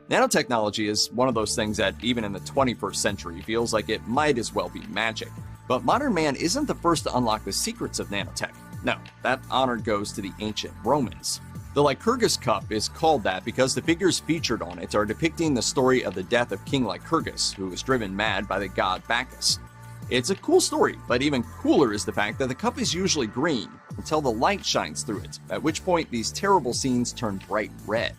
Nanotechnology is one of those things that, even in the 21st century, feels like it might as well be magic. But modern man isn't the first to unlock the secrets of nanotech. No, that honor goes to the ancient Romans. The Lycurgus Cup is called that because the figures featured on it are depicting the story of the death of King Lycurgus, who was driven mad by the god Bacchus. It's a cool story, but even cooler is the fact that the cup is usually green until the light shines through it, at which point these terrible scenes turn bright red.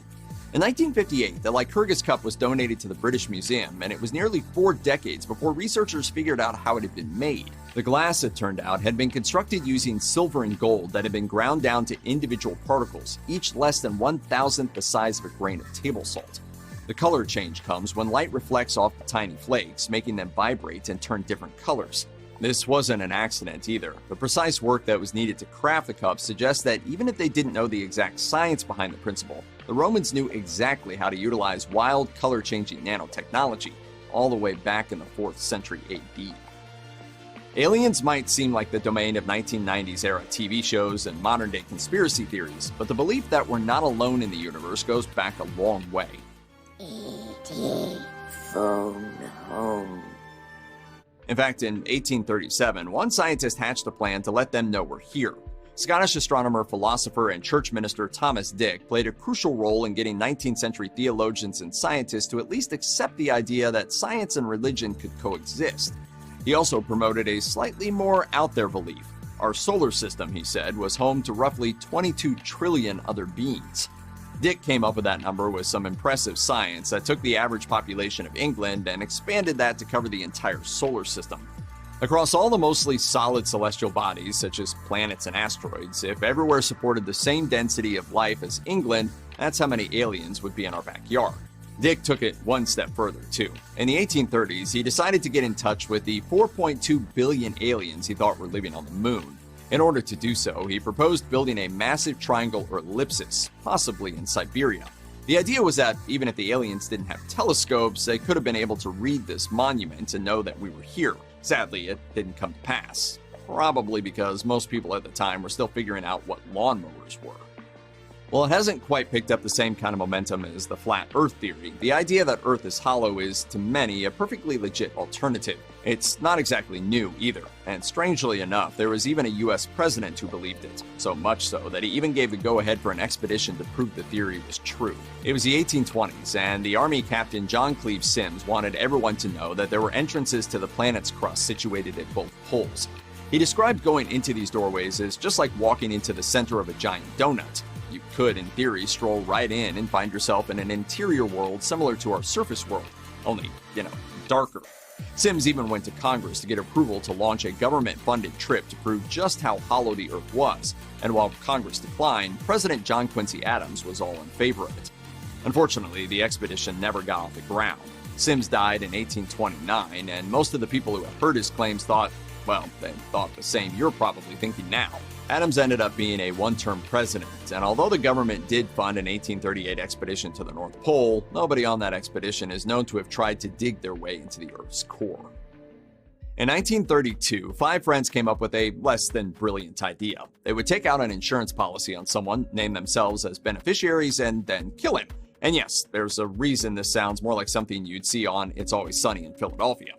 In 1958, the Lycurgus Cup was donated to the British Museum, and it was nearly 4 decades before researchers figured out how it had been made. The glass, it turned out, had been constructed using silver and gold that had been ground down to individual particles, each less than 1,000th the size of a grain of table salt. The color change comes when light reflects off the tiny flakes, making them vibrate and turn different colors. This wasn't an accident either. The precise work that was needed to craft the cup suggests that even if they didn't know the exact science behind the principle, the Romans knew exactly how to utilize wild, color-changing nanotechnology, all the way back in the 4th century AD. Aliens might seem like the domain of 1990s era TV shows and modern-day conspiracy theories, but the belief that we're not alone in the universe goes back a long way.
E.T. phone home.
In fact, in 1837, one scientist hatched a plan to let them know we're here. Scottish astronomer, philosopher, and church minister Thomas Dick played a crucial role in getting 19th century theologians and scientists to at least accept the idea that science and religion could coexist. He also promoted a slightly more out there belief. Our solar system, he said, was home to roughly 22 trillion other beings. Dick came up with that number with some impressive science that took the average population of England and expanded that to cover the entire solar system. Across all the mostly solid celestial bodies, such as planets and asteroids, if everywhere supported the same density of life as England, that's how many aliens would be in our backyard. Dick took it one step further, too. In the 1830s, he decided to get in touch with the 4.2 billion aliens he thought were living on the moon. In order to do so, he proposed building a massive triangle or ellipsis, possibly in Siberia. The idea was that even if the aliens didn't have telescopes, they could have been able to read this monument and know that we were here. Sadly, it didn't come to pass. Probably because most people at the time were still figuring out what lawnmowers were. Well, it hasn't quite picked up the same kind of momentum as the flat Earth theory. The idea that Earth is hollow is, to many, a perfectly legit alternative. It's not exactly new either, and strangely enough, there was even a US president who believed it, so much so that he even gave the go-ahead for an expedition to prove the theory was true. It was the 1820s, and the Army Captain John Cleve Sims wanted everyone to know that there were entrances to the planet's crust situated at both poles. He described going into these doorways as just like walking into the center of a giant donut. You could, in theory, stroll right in and find yourself in an interior world similar to our surface world, only, darker. Sims even went to Congress to get approval to launch a government-funded trip to prove just how hollow the Earth was, and while Congress declined, President John Quincy Adams was all in favor of it. Unfortunately, the expedition never got off the ground. Sims died in 1829, and most of the people who had heard his claims thought, well, they thought the same you're probably thinking now. Adams ended up being a one-term president, and although the government did fund an 1838 expedition to the North Pole, nobody on that expedition is known to have tried to dig their way into the Earth's core. In 1932, 5 friends came up with a less than brilliant idea. They would take out an insurance policy on someone, name themselves as beneficiaries, and then kill him. And yes, there's a reason this sounds more like something you'd see on It's Always Sunny in Philadelphia.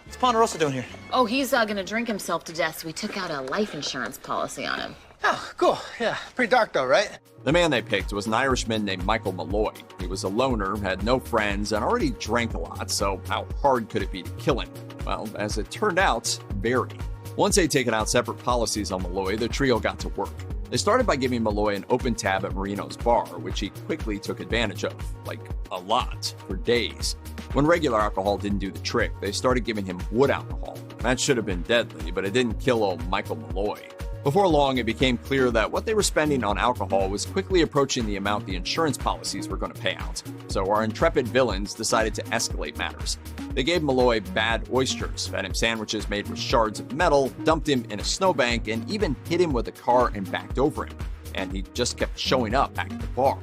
What's Ponderosa doing here?
Oh, he's gonna drink himself to death, so we took out a life insurance policy on him.
Oh, cool. Yeah, pretty dark though, right?
The man they picked was an Irishman named Michael Malloy. He was a loner, had no friends, and already drank a lot, so how hard could it be to kill him? Well, as it turned out, very. Once they'd taken out separate policies on Malloy, the trio got to work. They started by giving Malloy an open tab at Marino's bar, which he quickly took advantage of, like a lot, for days. When regular alcohol didn't do the trick, they started giving him wood alcohol. That should have been deadly, but it didn't kill old Michael Malloy. Before long, it became clear that what they were spending on alcohol was quickly approaching the amount the insurance policies were going to pay out. So our intrepid villains decided to escalate matters. They gave Malloy bad oysters, fed him sandwiches made with shards of metal, dumped him in a snowbank, and even hit him with a car and backed over him. And he just kept showing up back at the bar.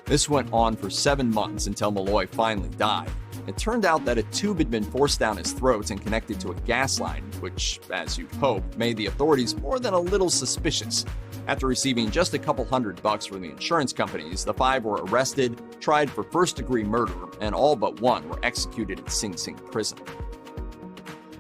This went on for 7 months until Malloy finally died. It turned out that a tube had been forced down his throat and connected to a gas line, which, as you'd hope, made the authorities more than a little suspicious. After receiving just a couple $100 from the insurance companies, the 5 were arrested, tried for first-degree murder, and all but 1 were executed in Sing Sing prison.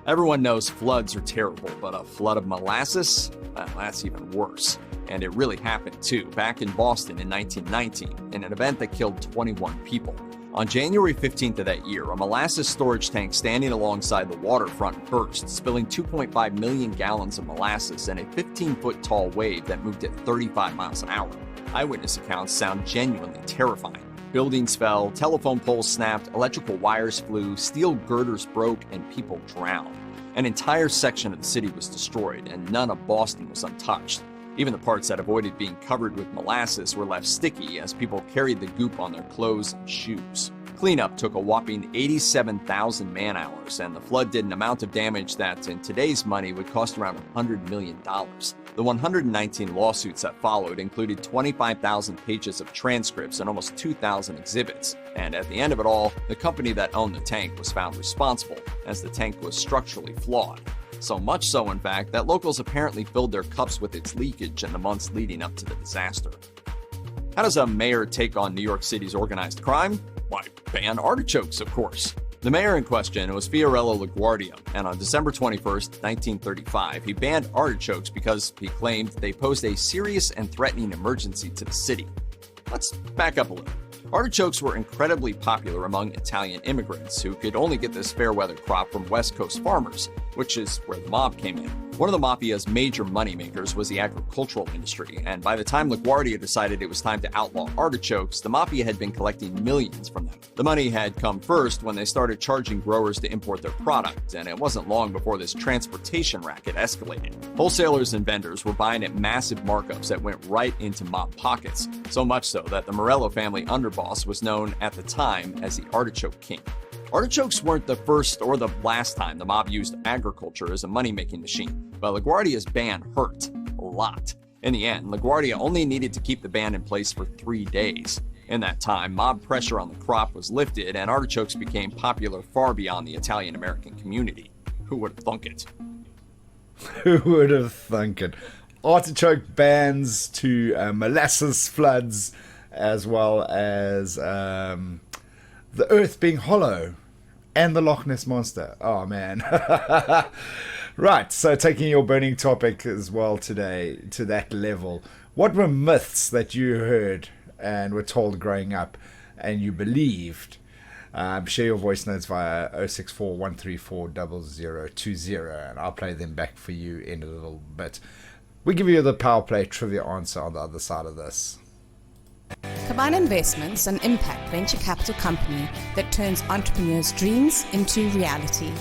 Everyone knows floods are terrible, but a flood of molasses? Well, that's even worse. And it really happened too, back in Boston in 1919, in an event that killed 21 people. On January 15th of that year, a molasses storage tank standing alongside the waterfront burst, spilling 2.5 million gallons of molasses in a 15-foot tall wave that moved at 35 miles an hour. Eyewitness accounts sound genuinely terrifying. Buildings fell, telephone poles snapped, electrical wires flew, steel girders broke, and people drowned. An entire section of the city was destroyed, and none of Boston was untouched. Even the parts that avoided being covered with molasses were left sticky as people carried the goop on their clothes and shoes. Cleanup took a whopping 87,000 man-hours, and the flood did an amount of damage that, in today's money, would cost around $100 million. The 119 lawsuits that followed included 25,000 pages of transcripts and almost 2,000 exhibits. And at the end of it all, the company that owned the tank was found responsible, as the tank was structurally flawed. So much so, in fact, that locals apparently filled their cups with its leakage in the months leading up to the disaster. How does a mayor take on New York City's organized crime? Why, ban artichokes, of course. The mayor in question was Fiorello LaGuardia, and on December 21st, 1935, he banned artichokes because he claimed they posed a serious and threatening emergency to the city. Let's back up a little. Artichokes were incredibly popular among Italian immigrants who could only get this fair-weather crop from West Coast farmers, which is where the mob came in. One of the mafia's major moneymakers was the agricultural industry, and by the time LaGuardia decided it was time to outlaw artichokes, the mafia had been collecting millions from them. The money had come first when they started charging growers to import their product, and it wasn't long before this transportation racket escalated. Wholesalers and vendors were buying at massive markups that went right into mob pockets, so much so that the Morello family underboss was known at the time as the Artichoke King. Artichokes weren't the first or the last time the mob used agriculture as a money-making machine, but LaGuardia's ban hurt a lot. In the end, LaGuardia only needed to keep the ban in place for 3 days. In that time, mob pressure on the crop was lifted, and artichokes became popular far beyond the Italian-American community. Who would have thunk it?
Who would have thunk it? artichoke bands to molasses floods, as well as the earth being hollow and the Loch Ness Monster. Oh, man. Right, so taking your burning topic as well today to that level, what were myths that you heard and were told growing up and you believed? Share your voice notes via 064 134 0020 and I'll play them back for you in a little bit. We give you the power play trivia answer on the other side of this.
Caban Investments, an impact venture capital company that turns entrepreneurs' dreams into reality.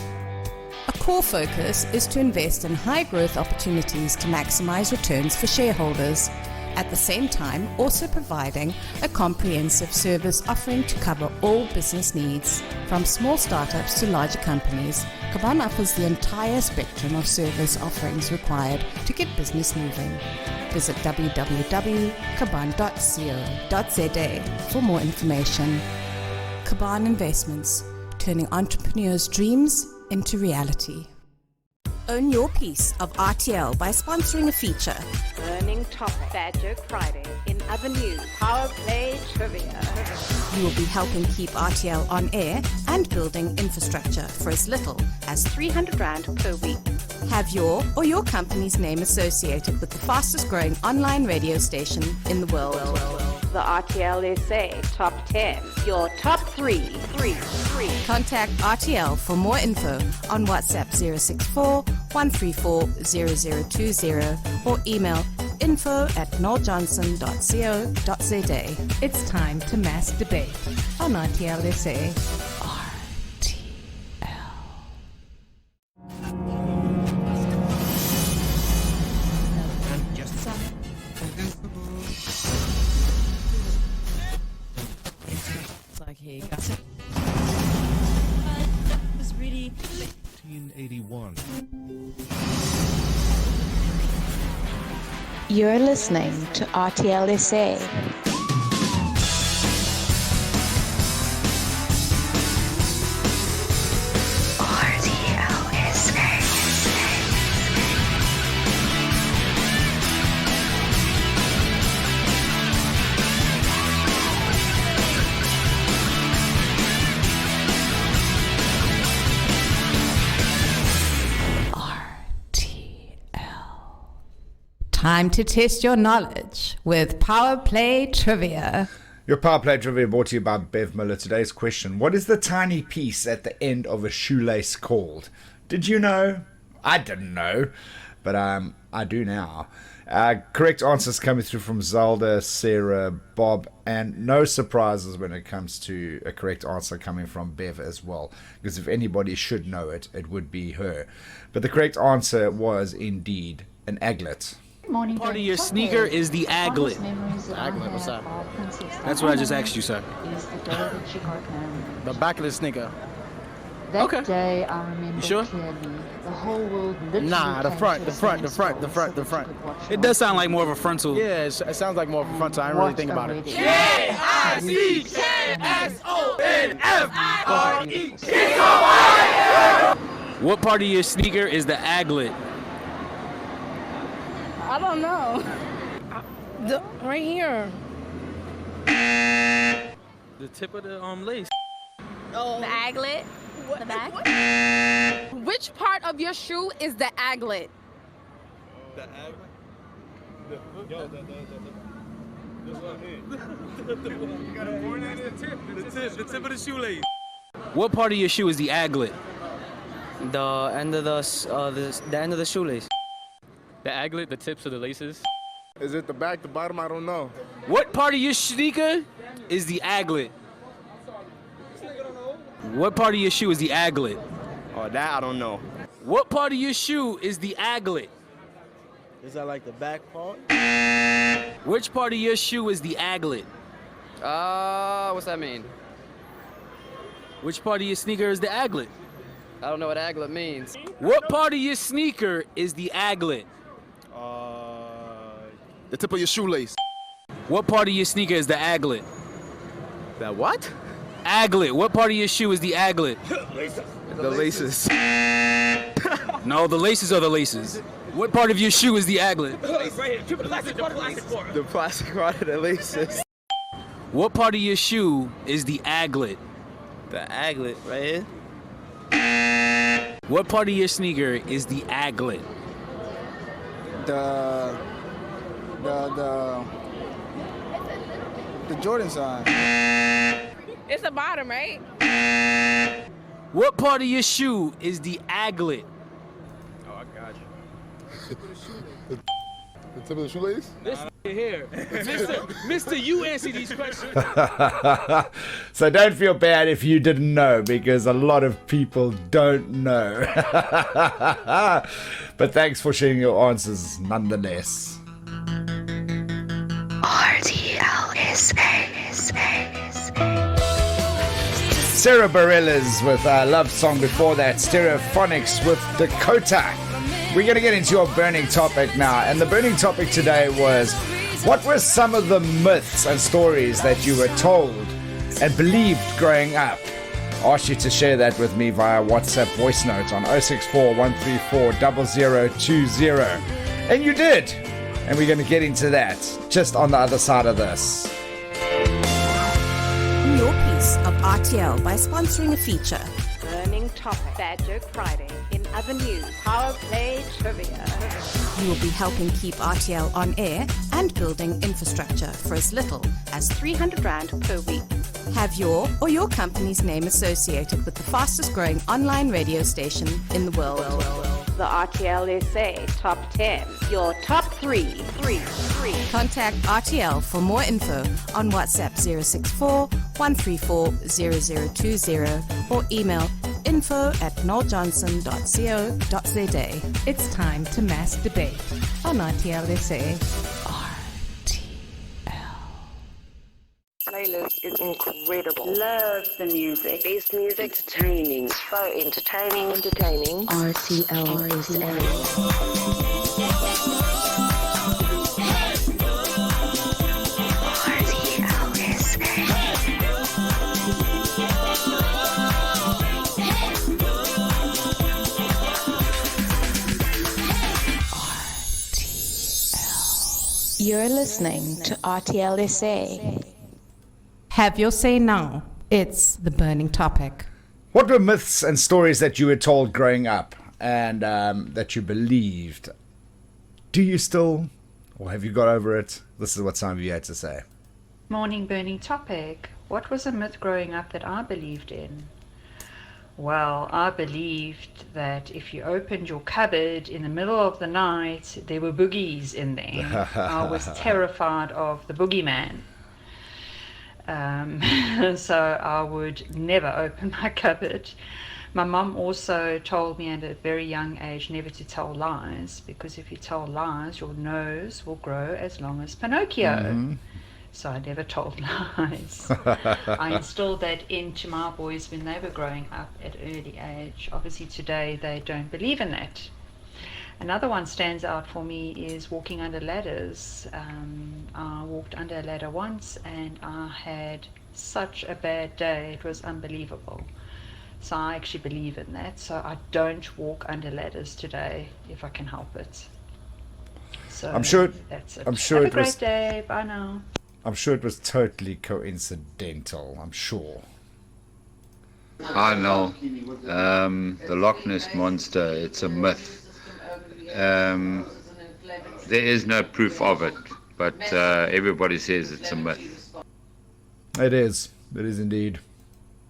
A core focus is to invest in high-growth opportunities to maximize returns for shareholders, at the same time also providing a comprehensive service offering to cover all business needs. From small startups to larger companies, Caban offers the entire spectrum of service offerings required to get business moving. Visit www.caban.co.za for more information. Caban Investments, turning entrepreneurs' dreams into reality. Own your piece of RTL by sponsoring a feature.
Burning topic. Bad Joke Friday. In other news, Power Play Trivia.
You will be helping keep RTL on air and building infrastructure for as little as 300 Rand per week. Have your or your company's name associated with the fastest growing online radio station in the world.
The RTL SA Top 10. Your top three.
Contact RTL for more info on WhatsApp 064 134 0020 or email info@noeljohnson.co.za. It's time to mass debate on RTL SA.
He got it. Was really 1981.
You're listening to RTL SA.
Time to test your knowledge with Power Play Trivia.
Your Power Play Trivia brought to you by Bev Miller. Today's question: what is the tiny piece at the end of a shoelace called? Did you know? I didn't know, but I do now. Correct answers coming through from Zelda, Sarah, Bob, and no surprises when it comes to a correct answer coming from Bev as well, because if anybody should know it, it would be her. But the correct answer was indeed an aglet.
Morning. Part of your sneaker is the aglet.
Aglet, what's that?
That's what I just asked you, sir.
The back of the sneaker.
That
day I remember
you sure?
clearly. The whole world literally the front.
It does sound like more of a frontal.
Yeah, it sounds like more of a frontal. I didn't really think about it.
K-I-C-K-S-O-N-F-R-E. What part of your sneaker is the aglet?
I don't know. Right here.
The tip of the lace.
Oh.
The aglet? The back?
Which part of your shoe is the aglet?
The aglet?
The tip of the shoelace. What part of your shoe is the aglet?
The end of the end of the shoelace.
The aglet, the tips of the laces.
Is it the back, the bottom? I don't know.
What part of your sneaker is the aglet? What part of your shoe is the aglet?
Oh, that I don't know.
What part of your shoe is the aglet?
Is that like the back part?
Which part of your shoe is the aglet?
What's that mean?
Which part of your sneaker is the aglet?
I don't know what aglet means.
What part of your sneaker is the aglet?
The tip of your shoelace.
What part of your sneaker is the aglet?
That what?
Aglet. What part of your shoe is the aglet?
The laces.
No, the laces are the laces. What part of your shoe is the aglet?
The plastic part of the laces.
What part of your shoe is the aglet?
The aglet, right here.
What part of your sneaker is the aglet?
The Jordan sign.
It's the bottom, right?
What part of your shoe is the aglet?
Oh, I got you.
The tip of the shoelace?
This here. Mister, you answer these questions.
So don't feel bad if you didn't know, because a lot of people don't know. But thanks for sharing your answers nonetheless.
RTL SA.
Sarah Bareilles with a love song before that. Stereophonics with Dakota. We're going to get into your burning topic now. And the burning topic today was, what were some of the myths and stories that you were told and believed growing up? I asked you to share that with me via WhatsApp voice note on 064 134 0020. And you did. And we're going to get into that just on the other side of this.
Your piece of RTL by sponsoring a feature.
Burning topic. Bad Joke Friday. In other news, Power Play Trivia.
You will be helping keep RTL on air and building infrastructure for as little as 300 Rand per week. Have your or your company's name associated with the fastest growing online radio station in the world.
The RTL SA Top 10. Your top three.
Contact RTL for more info on WhatsApp 064 134 0020 or email info@noeljohnson.co.za. It's time to mass debate on RTL SA.
Playlist is incredible.
Love the music.
Best music. Entertaining. So entertaining. RTL SA.
You're listening to RTL SA.
Have your say now. It's the burning topic.
What were myths and stories that you were told growing up and that you believed? Do you still, or have you got over it? This is what some of you had to say.
Morning burning topic. What was a myth growing up that I believed in? Well, I believed that if you opened your cupboard in the middle of the night, there were boogies in there. I was terrified of the boogeyman. So I would never open my cupboard. My mum also told me at a very young age never to tell lies, because if you tell lies, your nose will grow as long as Pinocchio. Mm-hmm. So I never told lies. I instilled that into my boys when they were growing up at an early age. Obviously today they don't believe in that. Another one stands out for me is walking under ladders. I walked under a ladder once and I had such a bad day. It was unbelievable. So I actually believe in that. So I don't walk under ladders today if I can help it. So
that's it.
Have a great day. Bye now.
I'm sure it was totally coincidental. I'm sure.
I know. The Loch Ness Monster, it's a myth. There is no proof of it, but everybody says it's a myth.
It is. It is indeed.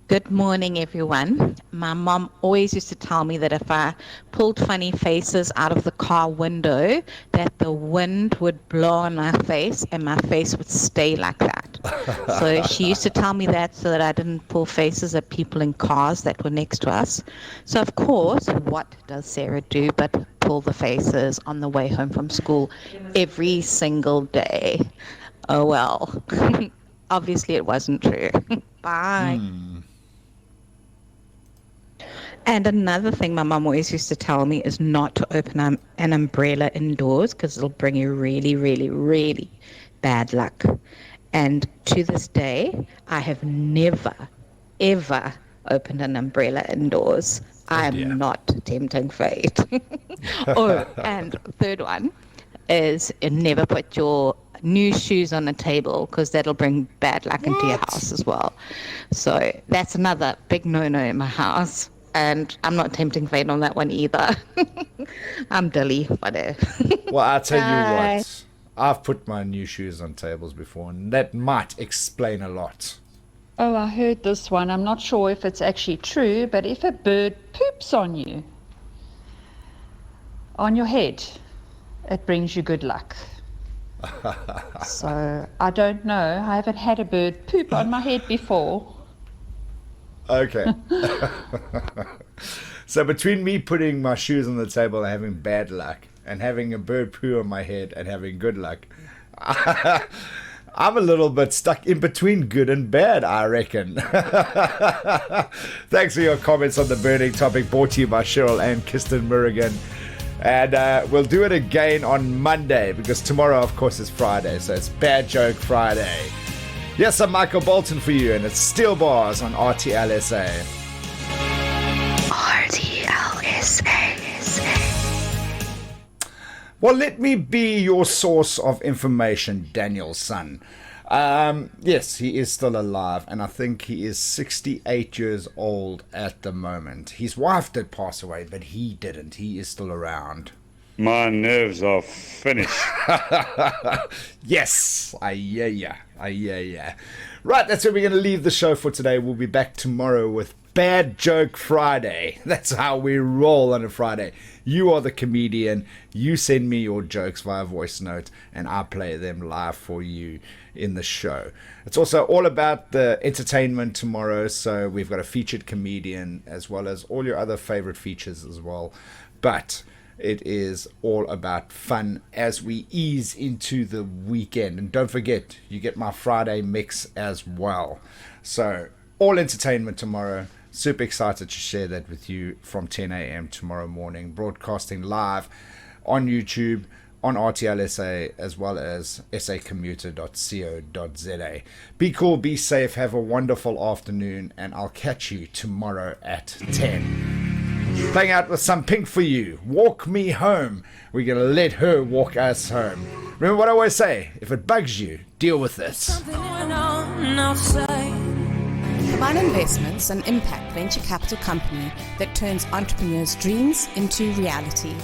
Good morning, everyone. My mom always used to tell me that if I pulled funny faces out of the car window, that the wind would blow on my face and my face would stay like that. So she used to tell me that so that I didn't pull faces at people in cars that were next to us. So of course, what does Sarah do but pull the faces on the way home from school every single day? Oh well, obviously it wasn't true. Bye. And another thing my mum always used to tell me is not to open an umbrella indoors because it'll bring you really, really, really bad luck. And to this day, I have never, ever opened an umbrella indoors. I'm not tempting fate. Oh, and third one is never put your new shoes on the table because that'll bring bad luck into your house as well. So that's another big no-no in my house. And I'm not tempting fate on that one either. I'm Dilly, whatever.
Well, I'll tell you what. I've put my new shoes on tables before, and that might explain a lot.
Oh, I heard this one. I'm not sure if it's actually true, but if a bird poops on you, on your head, it brings you good luck. So, I don't know. I haven't had a bird poop on my head before.
Okay. So between me putting my shoes on the table and having bad luck, and having a bird poo on my head and having good luck, I'm a little bit stuck in between good and bad, I reckon. Thanks for your comments on the burning topic, brought to you by Cheryl and Kirsten Murrigan. And we'll do it again on Monday, because tomorrow, of course, is Friday, so it's Bad Joke Friday. Yes, I'm Michael Bolton for you, and it's Steel Bars on RTL SA.
RTL SA.
Well, let me be your source of information, Daniel's son. Yes, he is still alive, and I think he is 68 years old at the moment. His wife did pass away, but he didn't. He is still around.
My nerves are finished.
Yes, I hear ya. Right, that's where we're going to leave the show for today. We'll be back tomorrow with Bad Joke Friday. That's how we roll on a Friday. You are the comedian. You send me your jokes via voice note, and I play them live for you in the show. It's also all about the entertainment tomorrow, so we've got a featured comedian as well as all your other favorite features as well. But it is all about fun as we ease into the weekend. And don't forget, you get my Friday mix as well. So, all entertainment tomorrow. Super excited to share that with you from 10 a.m. tomorrow morning. Broadcasting live on YouTube, on RTL SA, as well as sacommuter.co.za. Be cool, be safe, have a wonderful afternoon, and I'll catch you tomorrow at 10. Playing out with some Pink for you. Walk Me Home. We're going to let her walk us home. Remember what I always say, if it bugs you, deal with it.
Combine Investments, an impact venture capital company that turns entrepreneurs' dreams into reality.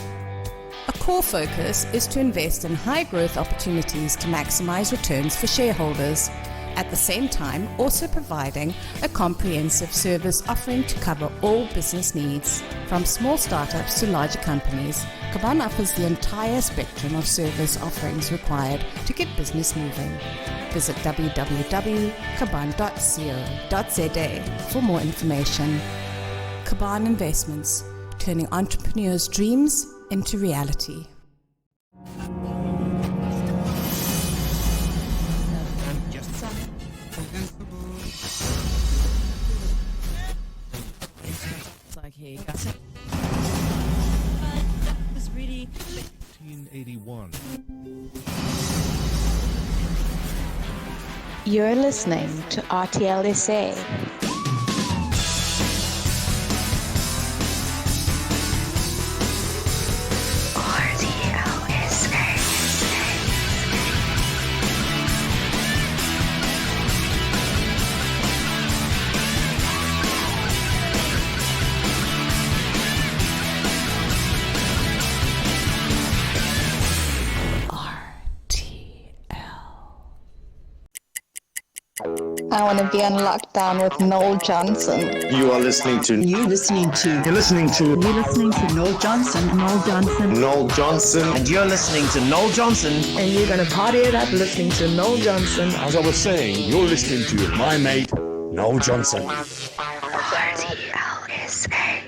A core focus is to invest in high growth opportunities to maximize returns for shareholders, at the same time also providing a comprehensive service offering to cover all business needs. From small startups to larger companies, Kaban offers the entire spectrum of service offerings required to get business moving. Visit www.kaban.co.za for more information. Kaban Investments, turning entrepreneurs' dreams into reality.
He got it. Was really 1981.
You're listening to RTL SA. I want to be on lockdown with Noel Johnson.
You are listening to.
You're listening to.
You're listening to.
You're listening to Noel Johnson. Noel Johnson.
Noel Johnson.
And you're listening to Noel Johnson.
And you're going to party it up listening to Noel Johnson.
As I was saying, you're listening to my mate, Noel Johnson.
RTL SA.